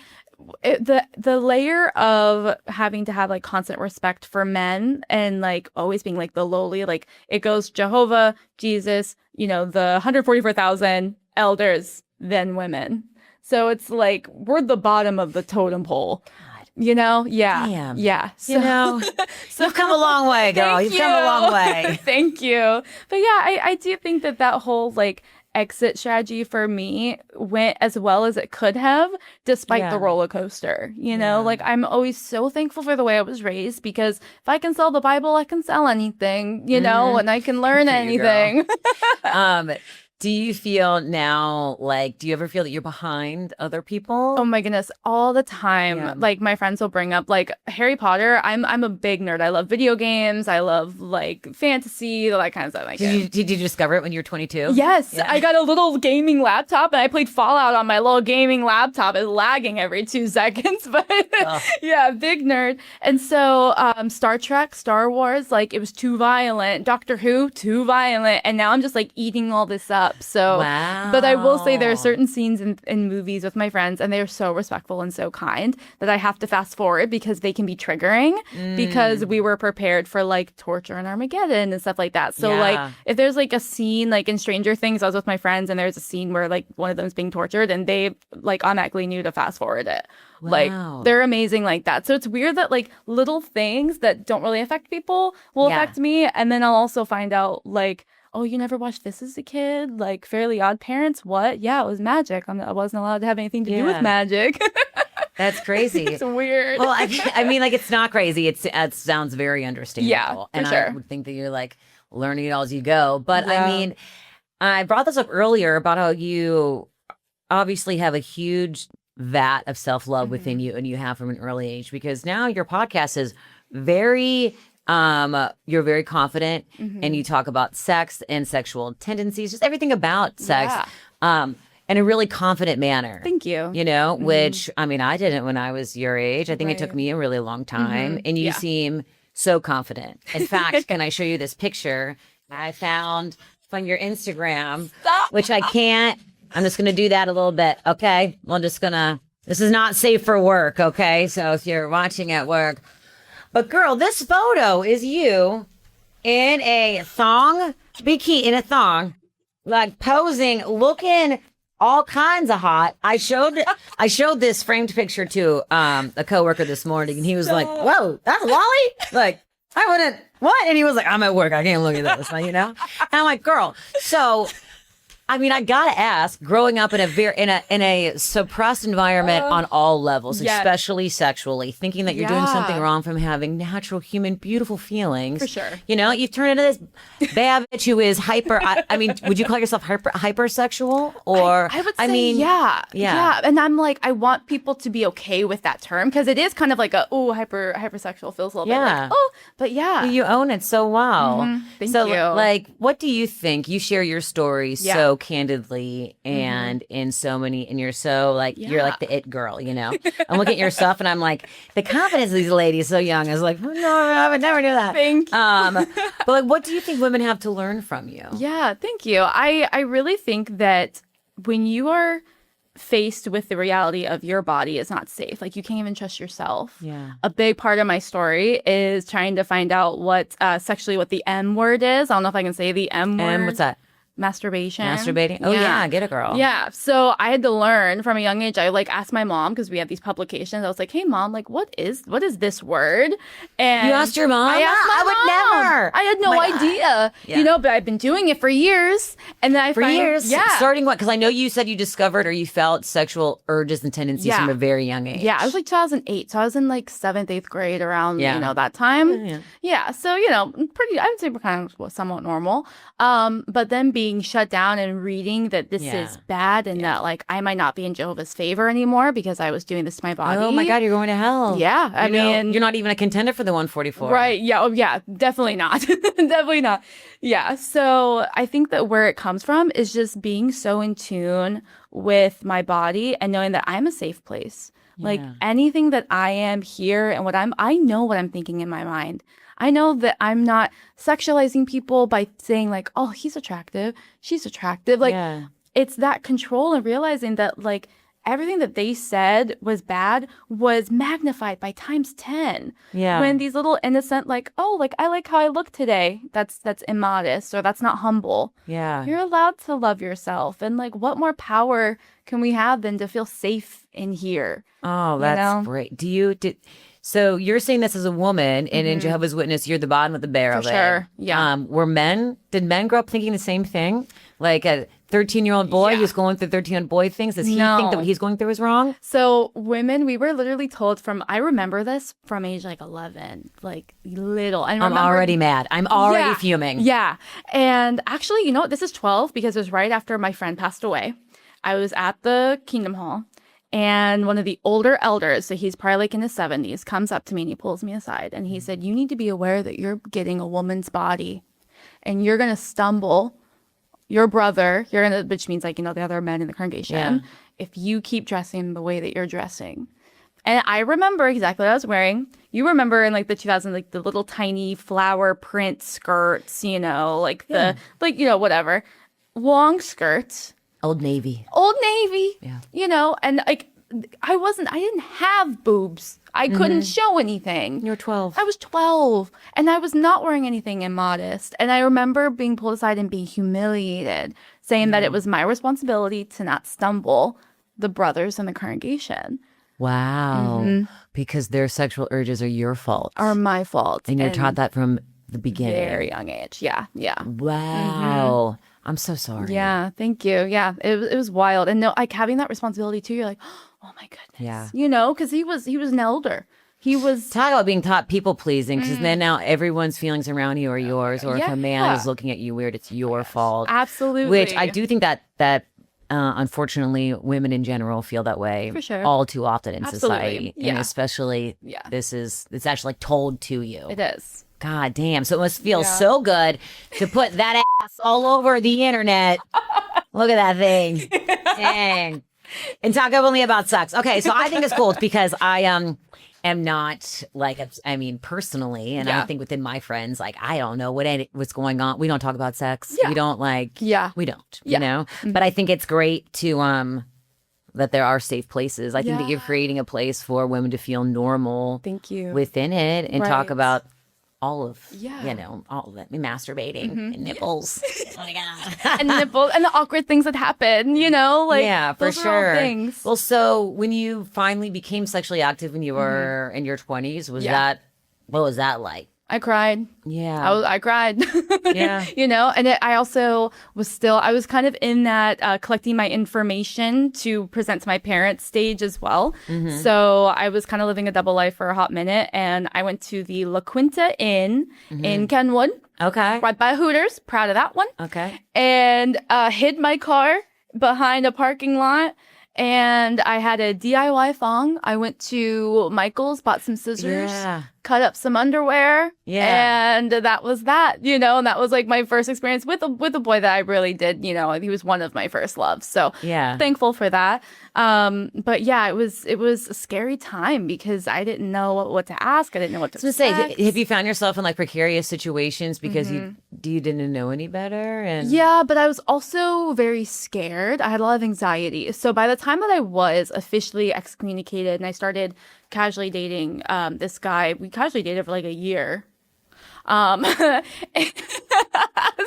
the layer of having to have like constant respect for men and like always being like the lowly, like it goes Jehovah, Jesus, the 144,000 elders, then women. So it's like we're the bottom of the totem pole. Yeah. Damn. Yeah. So, you've come a long way, girl. You've come a long way. Thank you. But yeah, I do think that whole like exit strategy for me went as well as it could have, despite the roller coaster. Like I'm always so thankful for the way I was raised, because if I can sell the Bible, I can sell anything, and I can learn anything. Do you feel now, do you ever feel that you're behind other people? Oh my goodness, all the time. Yeah. Like my friends will bring up like Harry Potter. I'm a big nerd. I love video games. I love like fantasy, all that kind of stuff. Did you discover it when you were 22? Yes. Yeah. I got a little gaming laptop and I played Fallout on my little gaming laptop. It's lagging every 2 seconds, but yeah, big nerd. And so Star Trek, Star Wars, like it was too violent. Doctor Who, too violent. And now I'm just like eating all this up. So, wow. But I will say there are certain scenes in movies with my friends, and they're so respectful and so kind that I have to fast forward because they can be triggering because we were prepared for like torture and Armageddon and stuff like that. So like if there's like a scene like in Stranger Things, I was with my friends and there's a scene where like one of them's being tortured and they like automatically knew to fast forward it. Wow. Like they're amazing like that. So it's weird that like little things that don't really affect people will affect me, and then I'll also find out like, oh, you never watched this as a kid? Like Fairly Odd Parents? What? Yeah, it was magic. I wasn't allowed to have anything to do with magic. That's crazy. It's weird. Well, I mean, like, it's not crazy. It sounds very understandable. Yeah, for and sure. I would think that you're like learning it all as you go. But I mean, I brought this up earlier about how you obviously have a huge vat of self-love within you, and you have from an early age, because now your podcast is very you're very confident, and you talk about sex and sexual tendencies, just everything about sex, in a really confident manner. Thank you. Which, I mean, I didn't when I was your age. I think it took me a really long time, and you seem so confident. In fact, can I show you this picture I found from your Instagram, which I can't, I'm just going to do that a little bit. Okay. This is not safe for work. Okay. So if you're watching at work, but girl, this photo is you in a thong, in a thong, like posing, looking all kinds of hot. I showed this framed picture to a coworker this morning, and he was like, "Whoa, that's Lolli!" Like, I wouldn't. What? And he was like, "I'm at work. I can't look at this." You know? And I'm like, "Girl." So, I mean, I gotta ask. Growing up in a suppressed environment on all levels, Yes. especially sexually, thinking that you're doing something wrong from having natural, human, beautiful feelings. For sure. You know, you've turned into this bad bitch who is hyper. I mean, would you call yourself hypersexual? Or I would I say, mean, yeah. And I'm like, I want people to be okay with that term because it is kind of like hypersexual feels a little bit like, but yeah. you own it so well. Thank so, you. like, what do you think? You share your story so candidly and you're so like, you're like the it girl, you know? I'm looking at your stuff and I'm like, the confidence of these ladies so young. I was like, no, I would never do that. Thank you. But like, what do you think women have to learn from you? Yeah, thank you. I really think that when you are faced with the reality of your body is not safe, like you can't even trust yourself. Yeah. A big part of my story is trying to find out what sexually what the M word is. I don't know if I can say the M word. What's that? Masturbation. Masturbating? Oh, yeah. Get a girl. Yeah. So I had to learn from a young age. I like asked my mom because we had these publications. I was like, hey, mom, like, what is this word? And You asked your mom? I asked my I would mom. never. I had no idea, Yeah. you know, but I've been doing it for years. And then years? Yeah. Starting what? Because I know you said you discovered or you felt sexual urges and tendencies from a very young age. Yeah, I was like 2008. So I was in like 7th, 8th grade around, Yeah. you know, that time. Yeah. Yeah. So, you know, I would say we're kind of somewhat normal. But then being shut down and reading that this is bad and that like I might not be in Jehovah's favor anymore because I was doing this to my body. Oh my God, you're going to hell. Yeah. I mean, you're not even a contender for the 144. right. Yeah. Oh, yeah. Definitely not. Definitely not. Yeah. So I think that where it comes from is just being so in tune with my body and knowing that I'm a safe place. Like anything that I am here and I know what I'm thinking in my mind. I know that I'm not sexualizing people by saying like, oh, he's attractive, she's attractive. Like it's that control and realizing that like everything that they said was bad was magnified by times 10. Yeah. When these little innocent like, oh, like I like how I look today. That's immodest or that's not humble. Yeah. You're allowed to love yourself. And like what more power can we have than to feel safe in here? Oh, that's great. So you're saying this as a woman, and in Jehovah's Witness, you're the bottom of the barrel. For sure, yeah. Did men grow up thinking the same thing? Like a 13-year-old boy who's going through 13-year-old boy things? Does he think that what he's going through is wrong? So women, we were literally told I remember this from age like 11, like little. And I'm already mad. I'm already fuming. Yeah. And actually, you know what? This is 12 because it was right after my friend passed away. I was at the Kingdom Hall. And one of the older elders, so he's probably like in his 70s, comes up to me and he pulls me aside. And he said, you need to be aware that you're getting a woman's body and you're going to stumble your brother, which means like, you know, the other men in the congregation, if you keep dressing the way that you're dressing. And I remember exactly what I was wearing. You remember in like the 2000s, like the little tiny flower print skirts, you know, like like, you know, whatever. Long skirts. Old Navy. Yeah. You know, and like I didn't have boobs. I couldn't show anything. You're 12. I was 12 and I was not wearing anything immodest. And I remember being pulled aside and being humiliated, saying that it was my responsibility to not stumble the brothers in the congregation. Wow. Because their sexual urges are your fault. Are my fault. And you're taught that from the beginning. Very young age. Yeah. Wow. I'm so sorry. Yeah, thank you. Yeah, it was wild, and no, like having that responsibility too. You're like, oh my goodness. Yeah. You know, because he was an elder. He was talk about being taught people pleasing, because then now everyone's feelings around you are yours, or if a man is looking at you weird, it's your fault. Absolutely. Which I do think that unfortunately women in general feel that way for sure. all too often in society, and especially it's actually like told to you. It is. God damn. So it must feel so good to put that ass all over the internet. Look at that thing. Dang. And talk only about sex. Okay, so I think it's cool because I am not like, I mean, personally, and I think within my friends, like, I don't know what's going on. We don't talk about sex. We don't we don't, you know? But I think it's great to, that there are safe places. I think that you're creating a place for women to feel normal. Thank you. Within it and talk about all of, Yeah. all of it, masturbating and nipples. Oh my God. And nipples and the awkward things that happen, like Yeah, for those are all sure. things. Well, so when you finally became sexually active when you were in your 20s, what was that like? I cried. Yeah. I cried. Yeah. And I also I was kind of in that collecting my information to present to my parents stage as well. So I was kind of living a double life for a hot minute, and I went to the La Quinta Inn in Kenwood. Okay. Right by Hooters. Proud of that one. Okay. And hid my car behind a parking lot. And I had a DIY thong. I went to Michael's, bought some scissors, cut up some underwear. Yeah. And that was that, and that was like my first experience with a boy that I really did, he was one of my first loves. So thankful for that. But yeah, it was a scary time because I didn't know what to ask. I didn't know what to expect. Have you found yourself in like precarious situations because you didn't know any better? And yeah, but I was also very scared. I had a lot of anxiety. So by the time that I was officially excommunicated and I started casually dating this guy, we casually dated for like a year.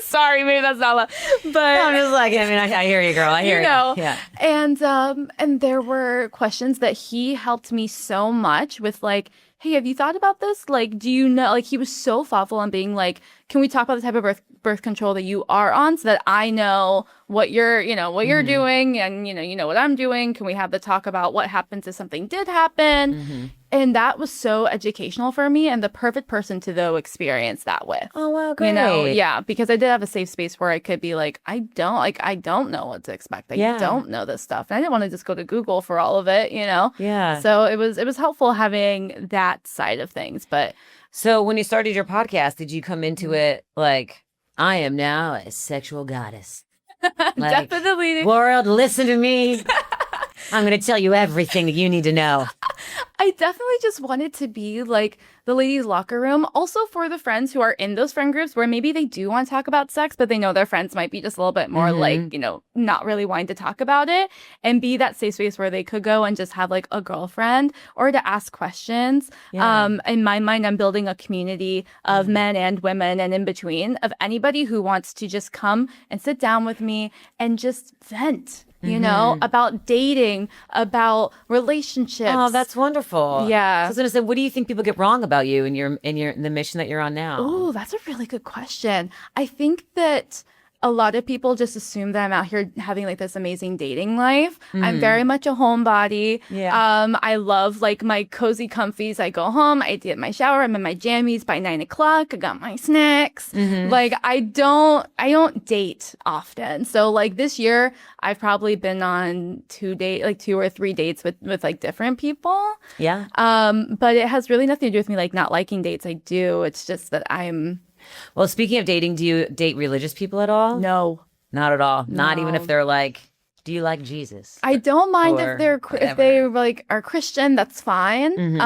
Sorry, maybe that's not loud, but I'm just like, I hear you, girl. I hear you. Yeah. And there were questions that he helped me so much with, like, hey, have you thought about this? Like, do you know? Like, he was so thoughtful on being like, can we talk about the type of birth control that you are on, so that I know what you're doing, and you know what I'm doing. Can we have the talk about what happens if something did happen? And that was so educational for me, and the perfect person to though experience that with. Oh wow, great. Yeah, because I did have a safe space where I could be like, I don't know what to expect. I don't know this stuff, and I didn't want to just go to Google for all of it, Yeah. So it was helpful having that side of things. But so when you started your podcast, did you come into it like, I am now a sexual goddess? Like, definitely, world, listen to me. I'm going to tell you everything that you need to know. I definitely just wanted to be like the ladies' locker room. Also for the friends who are in those friend groups where maybe they do want to talk about sex, but they know their friends might be just a little bit more like, not really wanting to talk about it, and be that safe space where they could go and just have like a girlfriend or to ask questions. In my mind, I'm building a community of men and women and in between of anybody who wants to just come and sit down with me and just vent. About dating, about relationships. Oh, that's wonderful. Yeah. So I was gonna say, what do you think people get wrong about you in the mission that you're on now? Oh, that's a really good question. I think that a lot of people just assume that I'm out here having like this amazing dating life. I'm very much a homebody. Yeah. I love like my cozy comfies. I go home, I get my shower, I'm in my jammies by 9:00. I got my snacks. Like I don't date often. So like this year, I've probably been on 2 or 3 dates with like different people. Yeah. But it has really nothing to do with me like not liking dates. I do. It's just that Well, speaking of dating, do you date religious people at all? no. Not at all. Not No. even if they're like, do you like Jesus? I don't mind Or if they like are Christian, that's fine.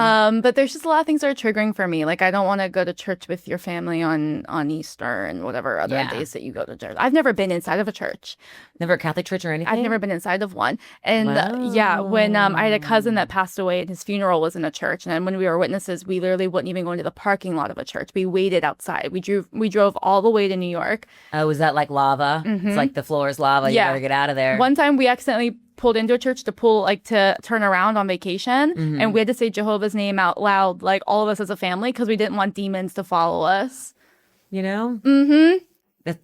But there's just a lot of things that are triggering for me. Like I don't want to go to church with your family on Easter and whatever other days that you go to church. I've never been inside of a church. Never a Catholic church or anything? I've never been inside of one. And Wow. when I had a cousin that passed away and his funeral was in a church, and then when we were witnesses, we literally wouldn't even go into the parking lot of a church. We waited outside. We drove all the way to New York. Oh, is that like lava? It's like the floor is lava. You gotta get out of there. One time we accidentally pulled into a church to turn around on vacation, and we had to say Jehovah's name out loud, like all of us as a family, because we didn't want demons to follow us.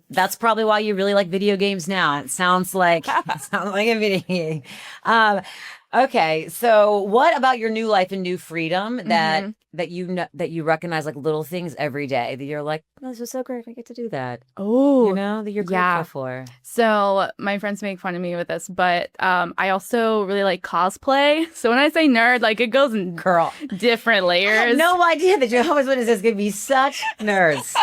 That's probably why you really like video games now. It sounds like a video game. Okay, so what about your new life and new freedom that you recognize like little things every day that you're like, oh, this is so great, I get to do that. Oh, That you're grateful for. So my friends make fun of me with this, but I also really like cosplay. So when I say nerd, like it goes in Girl, different layers. I had no idea that Jehovah's Witnesses could be such nerds.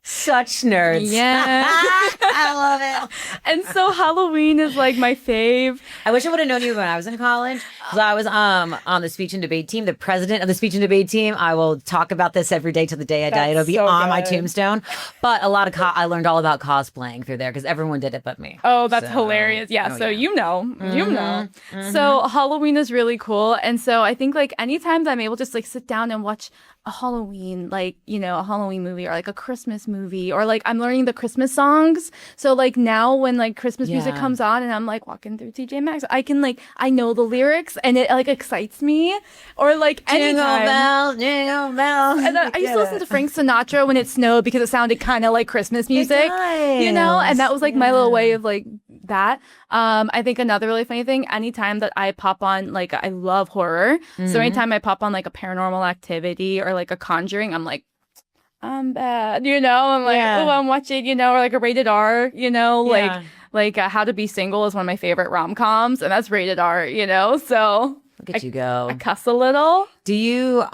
Such nerds. Yeah. I love it. And so Halloween is like my fave. I wish I would have known you when I was in college, because I was on the speech and debate team, the president of the speech and debate team. I will talk about this every day till the day I die. It'll be so on my good. tombstone. But a lot of I learned all about cosplaying through there because everyone did it but me. Oh, that's hilarious. Yeah. So you know. So Halloween is really cool. And so I think like anytime that I'm able to just like sit down and watch a Halloween, like, you know, a Halloween movie or like a Christmas movie, or like I'm learning the Christmas songs. So like now when like Christmas music comes on and I'm like walking through TJ Maxx, I can like, I know the lyrics and it like excites me. Or like Jingle anytime. bells, jingle bells. And I used to listen to Frank Sinatra when it snowed because it sounded kind of like Christmas music, you know? And that was like my little way of like that. I think another really funny thing, anytime that I pop on, like I love horror. So anytime I pop on like a Paranormal Activity or like a Conjuring, I'm like, I'm bad, you know? I'm like, oh, I'm watching, you know, or like a rated R, you know, like How to Be Single is one of my favorite rom-coms, and that's rated R, you know? So Look at you go. I cuss a little. Do you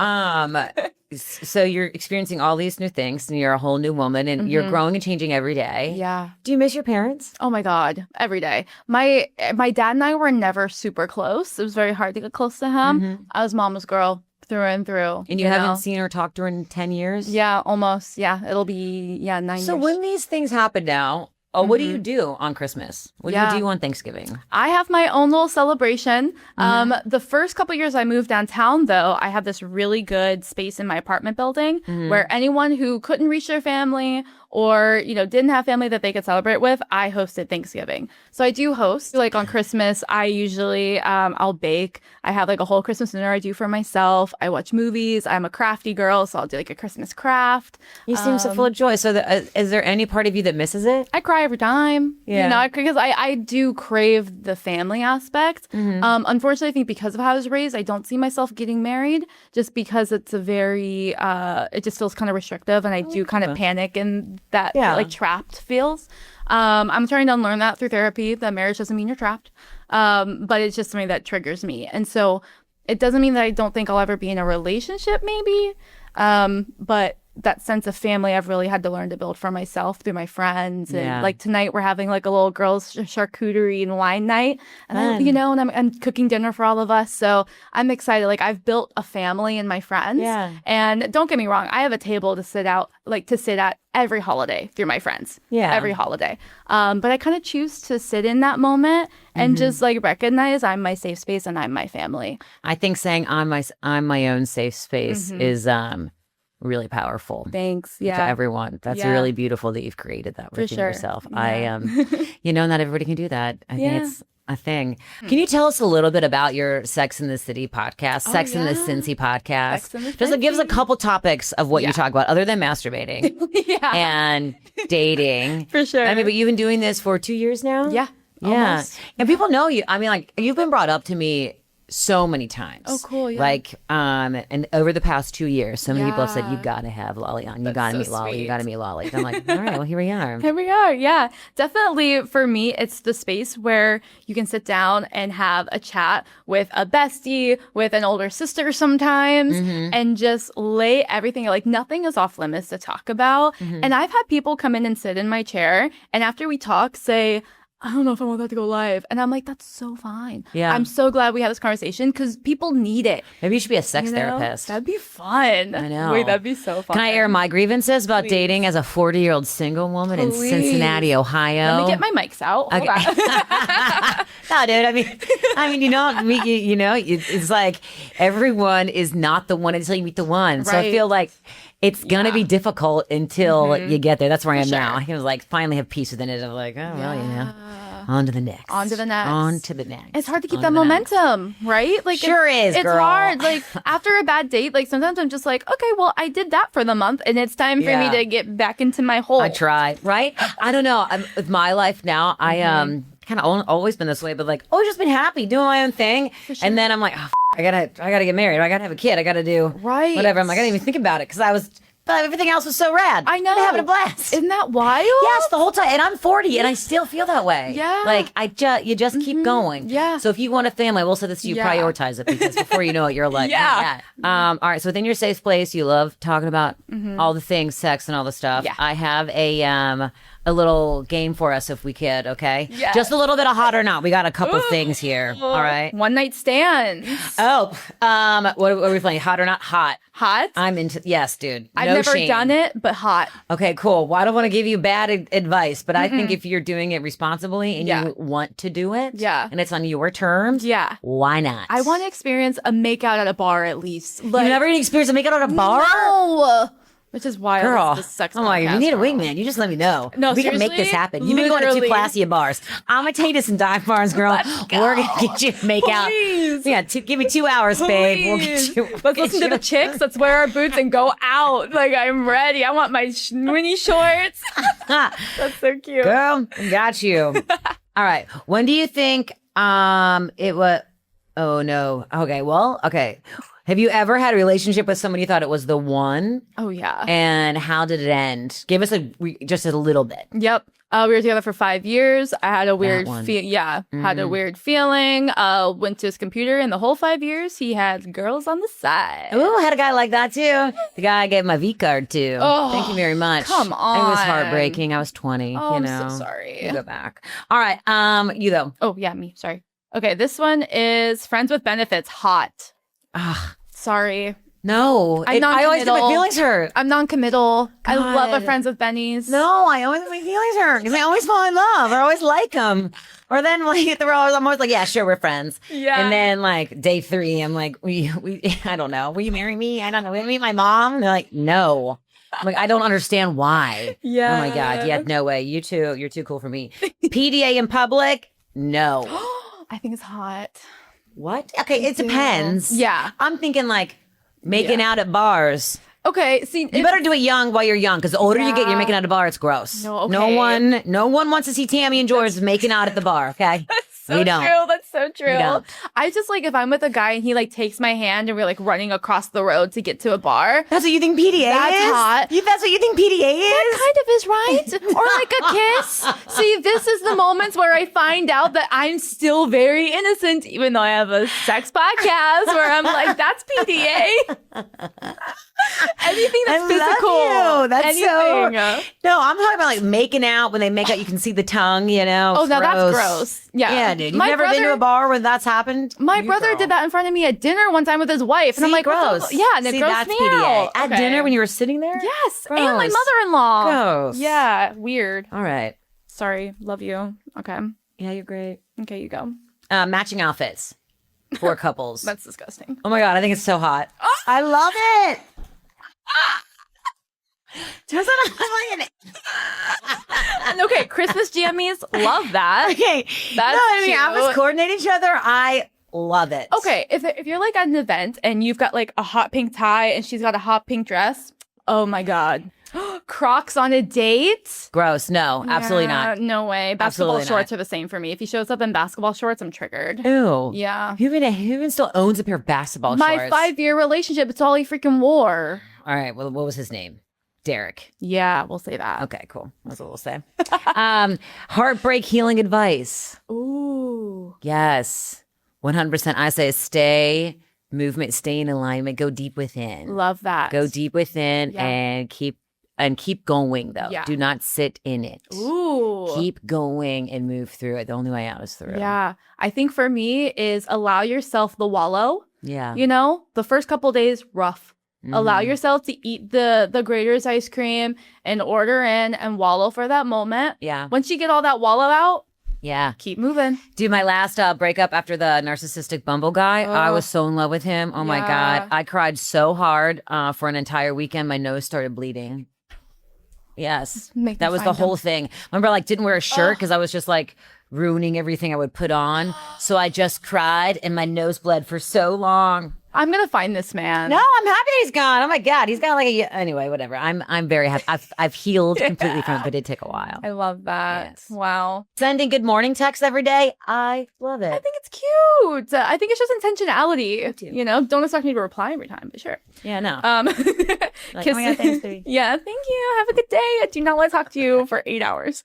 so you're experiencing all these new things and you're a whole new woman and you're growing and changing every day. Yeah. Do you miss your parents? Oh my God, every day. My dad and I were never super close. It was very hard to get close to him. I was mama's girl through and through. And you haven't seen or talked to her in 10 years? Yeah, almost. Yeah, it'll be 9 years. So when these things happen now, what do you do on Christmas? What do you do on Thanksgiving? I have my own little celebration. The first couple years I moved downtown, though, I have this really good space in my apartment building where anyone who couldn't reach their family or, you know, didn't have family that they could celebrate with, I hosted Thanksgiving. So I do host. Like on Christmas, I usually, I'll bake. I have like a whole Christmas dinner I do for myself. I watch movies. I'm a crafty girl, so I'll do like a Christmas craft. You seem so full of joy. So is there any part of you that misses it? I cry every time, you know, because I do crave the family aspect. Unfortunately, I think because of how I was raised, I don't see myself getting married just because it's a very, it just feels kind of restrictive, and I do kind of panic and that like trapped feels. I'm trying to unlearn that through therapy, that marriage doesn't mean you're trapped. But it's just something that triggers me. And so it doesn't mean that I don't think I'll ever be in a relationship maybe. But that sense of family I've really had to learn to build for myself through my friends. And like tonight we're having like a little girls charcuterie and wine night, and I'm cooking dinner for all of us. So I'm excited. Like I've built a family in my friends. And don't get me wrong, I have a table to sit at every holiday through my friends. Every holiday. But I kind of choose to sit in that moment and just like recognize I'm my safe space and I'm my family. I think saying I'm my own safe space is really powerful. Thanks. To everyone. That's really beautiful that you've created that within yourself. Not everybody can do that. I think it's a thing. Can you tell us a little bit about your Sex in the City podcast, Sex in the Cincy podcast? Just give us a couple topics of what you talk about other than masturbating and dating. For sure. I mean, but you've been doing this for 2 years now? Yeah. Almost. And people know you. I mean, like, you've been brought up to me so many times. Oh, cool. Yeah. Like, and over the past 2 years, so many people have said, you got to have Lolli on. You got to meet Lolli. You got to meet Lolli. And I'm like, all right, well, here we are. Here we are. Yeah. Definitely for me, it's the space where you can sit down and have a chat with a bestie, with an older sister sometimes, and just lay everything, like nothing is off limits to talk about. And I've had people come in and sit in my chair, and after we talk, say, I don't know if I want that to go live. And I'm like, that's so fine. Yeah. I'm so glad we had this conversation because people need it. Maybe you should be a sex therapist. That'd be fun. I know. Wait, that'd be so fun. Can I air my grievances about dating as a 40-year-old single woman in Cincinnati, Ohio? Let me get my mics out. Okay. No, dude. I mean, it's like everyone is not the one until you meet the one. So I feel like it's going to be difficult until you get there. That's where I am now. I can like finally have peace within it. I'm like, oh, well, on to the next. On to the next. On to the next. It's hard to keep that momentum, right? Like sure is, it's girl. hard. Like after a bad date, like sometimes I'm just like, okay, well, I did that for the month and it's time for me to get back into my hole. I tried, right? I don't know. With my life now, I kind of always been this way, but like always just been happy doing my own thing. Sure. And then I'm like, I gotta get married. I gotta have a kid. I gotta do whatever. I'm like, I didn't even think about it because I was but everything else was so rad. I know. I'm having a blast. Isn't that wild? Yes, the whole time. And I'm 40 and I still feel that way. Yeah. Like you just keep going. Yeah. So if you want a family, I will say this to you, prioritize it, because before you know it, you're like, Yeah. All right. So within your safe place, you love talking about all the things, sex and all the stuff. Yeah. I have a little game for us if we could, okay? Yes. Just a little bit of hot or not. We got a couple things here. All right. One night stands. Oh, what are we playing? Hot or not hot? Hot? I'm into, yes, dude. I've No never shame. done it, but hot. Okay, cool. Well, I don't want to give you bad advice, but I think if you're doing it responsibly and you want to do it, and it's on your terms, why not? I want to experience a makeout at a bar at least. Like, You never even experienced a makeout at a bar? No. Which is why Girl, the sex I'm like, if you need a wingman, you just let me know. No, we can make this seriously? happen. You've been going to too Literally. classy of bars. I'm gonna take you to some dive bars, girl. We're gonna get you a makeout. Please. Yeah, give me 2 hours, babe. We'll get you. Let's listen to the chicks. Let's wear our boots and go out. Like, I'm ready. I want my mini shorts. That's so cute. Girl, got you. All right. When do you think it was? Oh no. Okay. Well. Okay. Have you ever had a relationship with someone you thought it was the one? Oh yeah. And how did it end? Give us just a little bit. Yep. We were together for 5 years. I had a weird one. had a weird feeling. Went to his computer, and the whole 5 years he had girls on the side. Ooh, I had a guy like that too. The guy I gave my V card to. Oh, thank you very much. come It was on. heartbreaking. I was 20. Oh, you know. I'm so sorry. You go back. All right. You though. Oh yeah, me. Sorry. Okay, this one is friends with benefits. Hot. Ugh. Sorry. No, I'm I always get my non-committal. feelings hurt. I'm non-committal. I love a God. friends with bennies. No, I always get my feelings hurt because I always fall in love or always like them. Or then like I'm always like, yeah, sure, we're friends. Yeah. And then like day 3, I'm like, we I don't know. Will you marry me? I don't know. Will you meet my mom? And they're like, no. I'm like, I don't understand why. Yeah. Oh my God. Yeah, no way. You're too cool for me. PDA in public? No. I think it's hot. What? Okay, it depends. Yeah. I'm thinking like making out at bars. Okay. See, You better do it young while you're young, because the older you get, you're making out at a bar. It's gross. No, okay. No one wants to see Tammy and George making out at the bar. Okay, so we don't. true. That's so true. don't. I just like if I'm with a guy and he like takes my hand and we're like running across the road to get to a bar. That's what you think PDA That's is? hot. That's what you think PDA is? That kind of is right. Or like a kiss. See, this is the moments where I find out that I'm still very innocent, even though I have a sex podcast where I'm like, that's PDA. Anything that's I physical. love you. That's anything. No, I'm talking about like making out. When they make out, you can see the tongue, you know. Oh, It's now that's gross. Yeah. Yeah, dude. You've My never been to brother- a bar where that's happened? My You brother girl. did that in front of me at dinner one time with his wife. And I'm See, like, gross. what the- yeah, and it See, grossed that's me PDA. out. At Okay. dinner when you were sitting there? Yes. Gross. And my mother-in-law. Gross. Yeah. Weird. All right. Sorry. Love you. Okay. Yeah, you're great. Okay, you go. Matching outfits for couples. That's disgusting. Oh my God, I think it's so hot. I love it. Doesn't I'm like And okay, Christmas jammies, love that. okay. That's no, I mean, cute. outfits coordinate each other. I love it. Okay, if you're like at an event and you've got like a hot pink tie and she's got a hot pink dress, oh my God. Crocs on a date? Gross. No, absolutely Yeah, not. No way. Basketball Absolutely shorts not. are the same for me. If he shows up in basketball shorts, I'm triggered. Ew. Yeah. Who even still owns a pair of basketball My shorts? 5-year relationship, it's all he freaking wore. All right. Well, what was his name? Derek. Yeah, we'll say that. Okay, cool. That's what we'll say. Heartbreak healing advice. Ooh. Yes. 100%. I say stay in alignment. Go deep within. Love that. Go deep within Yeah. and keep going though. Yeah. Do not sit in it. Ooh. Keep going and move through it. The only way out is through. Yeah. I think for me is allow yourself the wallow. Yeah. You know, the first couple days, rough. Allow Mm-hmm. yourself to eat the Grater's ice cream and order in and wallow for that moment. Yeah. Once you get all that wallow out, Yeah. keep moving. Dude, my last breakup after the narcissistic Bumble guy, I was so in love with him. Oh my Yeah. God. I cried so hard for an entire weekend. My nose started bleeding. Yes. Make me That was the find whole him. thing. Remember, like, didn't wear a shirt because I was just like ruining everything I would put on. So I just cried and my nose bled for so long. I'm gonna find this man. No, I'm happy he's gone. Oh my God, he's got like anyway, whatever. I'm very happy. I've healed completely from it, but it did take a while. I love that. Yes. Wow. Sending good morning texts every day. I love it. I think it's cute. I think it's just intentionality. Me too. You know, don't expect me to reply every time, but sure. Yeah, no. Like, oh my God, thanks, baby. Yeah, thank you. Have a good day. I do not want to talk to you for 8 hours.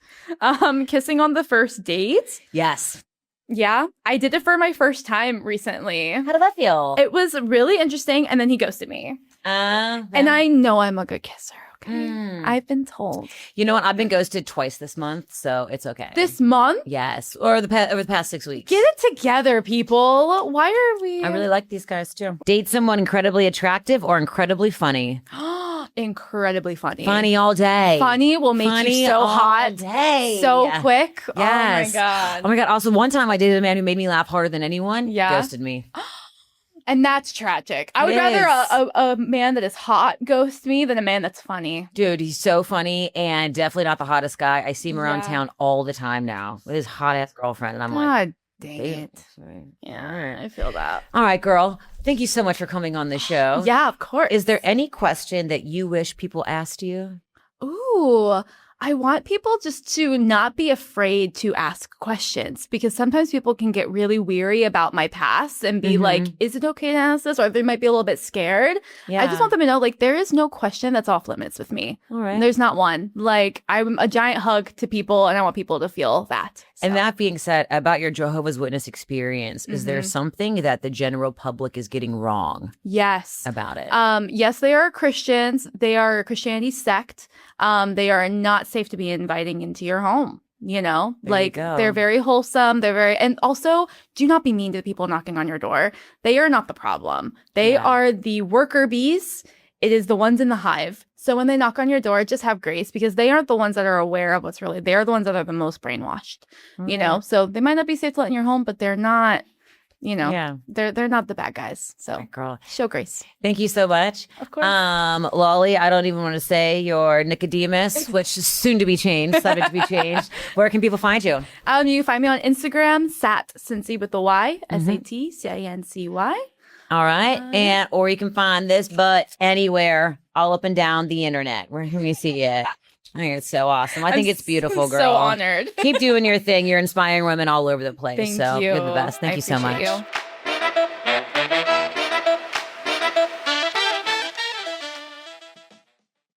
Kissing on the first date. Yes. Yeah, I did it for my first time recently. How did that feel? It was really interesting, and then he ghosted me. And I know I'm a good kisser. Okay, I've been told. You know what? I've been ghosted twice this month, so it's okay. This month? Yes, or over the past 6 weeks. Get it together, people. Why are we? I really like these guys too. Date someone incredibly attractive or incredibly funny. Incredibly funny. Funny all day. Funny will make you so hot. Day. So quick. Yes. Oh my God. Oh my God. Also, one time I dated a man who made me laugh harder than anyone. Yeah. Ghosted me. And that's tragic. I would It rather a man that is hot ghost me than a man that's funny. Dude, he's so funny and definitely not the hottest guy. I see him around town all the time now with his hot ass girlfriend. And I'm like, God dang damn. it. Yeah, All right. I feel that. All right, girl. Thank you so much for coming on the show. Yeah, of course. Is there any question that you wish people asked you? Ooh, I want people just to not be afraid to ask questions, because sometimes people can get really weary about my past and be like, is it okay to ask this? Or they might be a little bit scared. Yeah. I just want them to know, like, there is no question that's off limits with me. All right. There's not one. Like, I'm a giant hug to people, and I want people to feel that. So. And that being said, about your Jehovah's Witness experience, is there something that the general public is getting wrong Yes. about it? Yes, they are Christians. They are a Christianity sect. They are not safe to be inviting into your home. You know, There like you go. they're very wholesome. And also do not be mean to the people knocking on your door. They are not the problem. They are the worker bees. It is the ones in the hive. So when they knock on your door, just have grace, because they aren't the ones that are aware of what's really, they're the ones that are the most brainwashed, you know? So they might not be safe to let in your home, but they're not, you know, they're not the bad guys. So Right, girl. show grace. Thank you so much. Of course. Lolli, I don't even want to say your Nicodemus, which is soon to be changed, subject to be changed. Where can people find you? You can find me on Instagram, Cincy with the Y, SATCINCY. All right. And or you can find this butt anywhere, all up and down the internet. Where can we see it? I think it's so awesome. I think it's beautiful, girl. So honored. Keep doing your thing. You're inspiring women all over the place. Thank so you. you're the best. Thank you so much. You.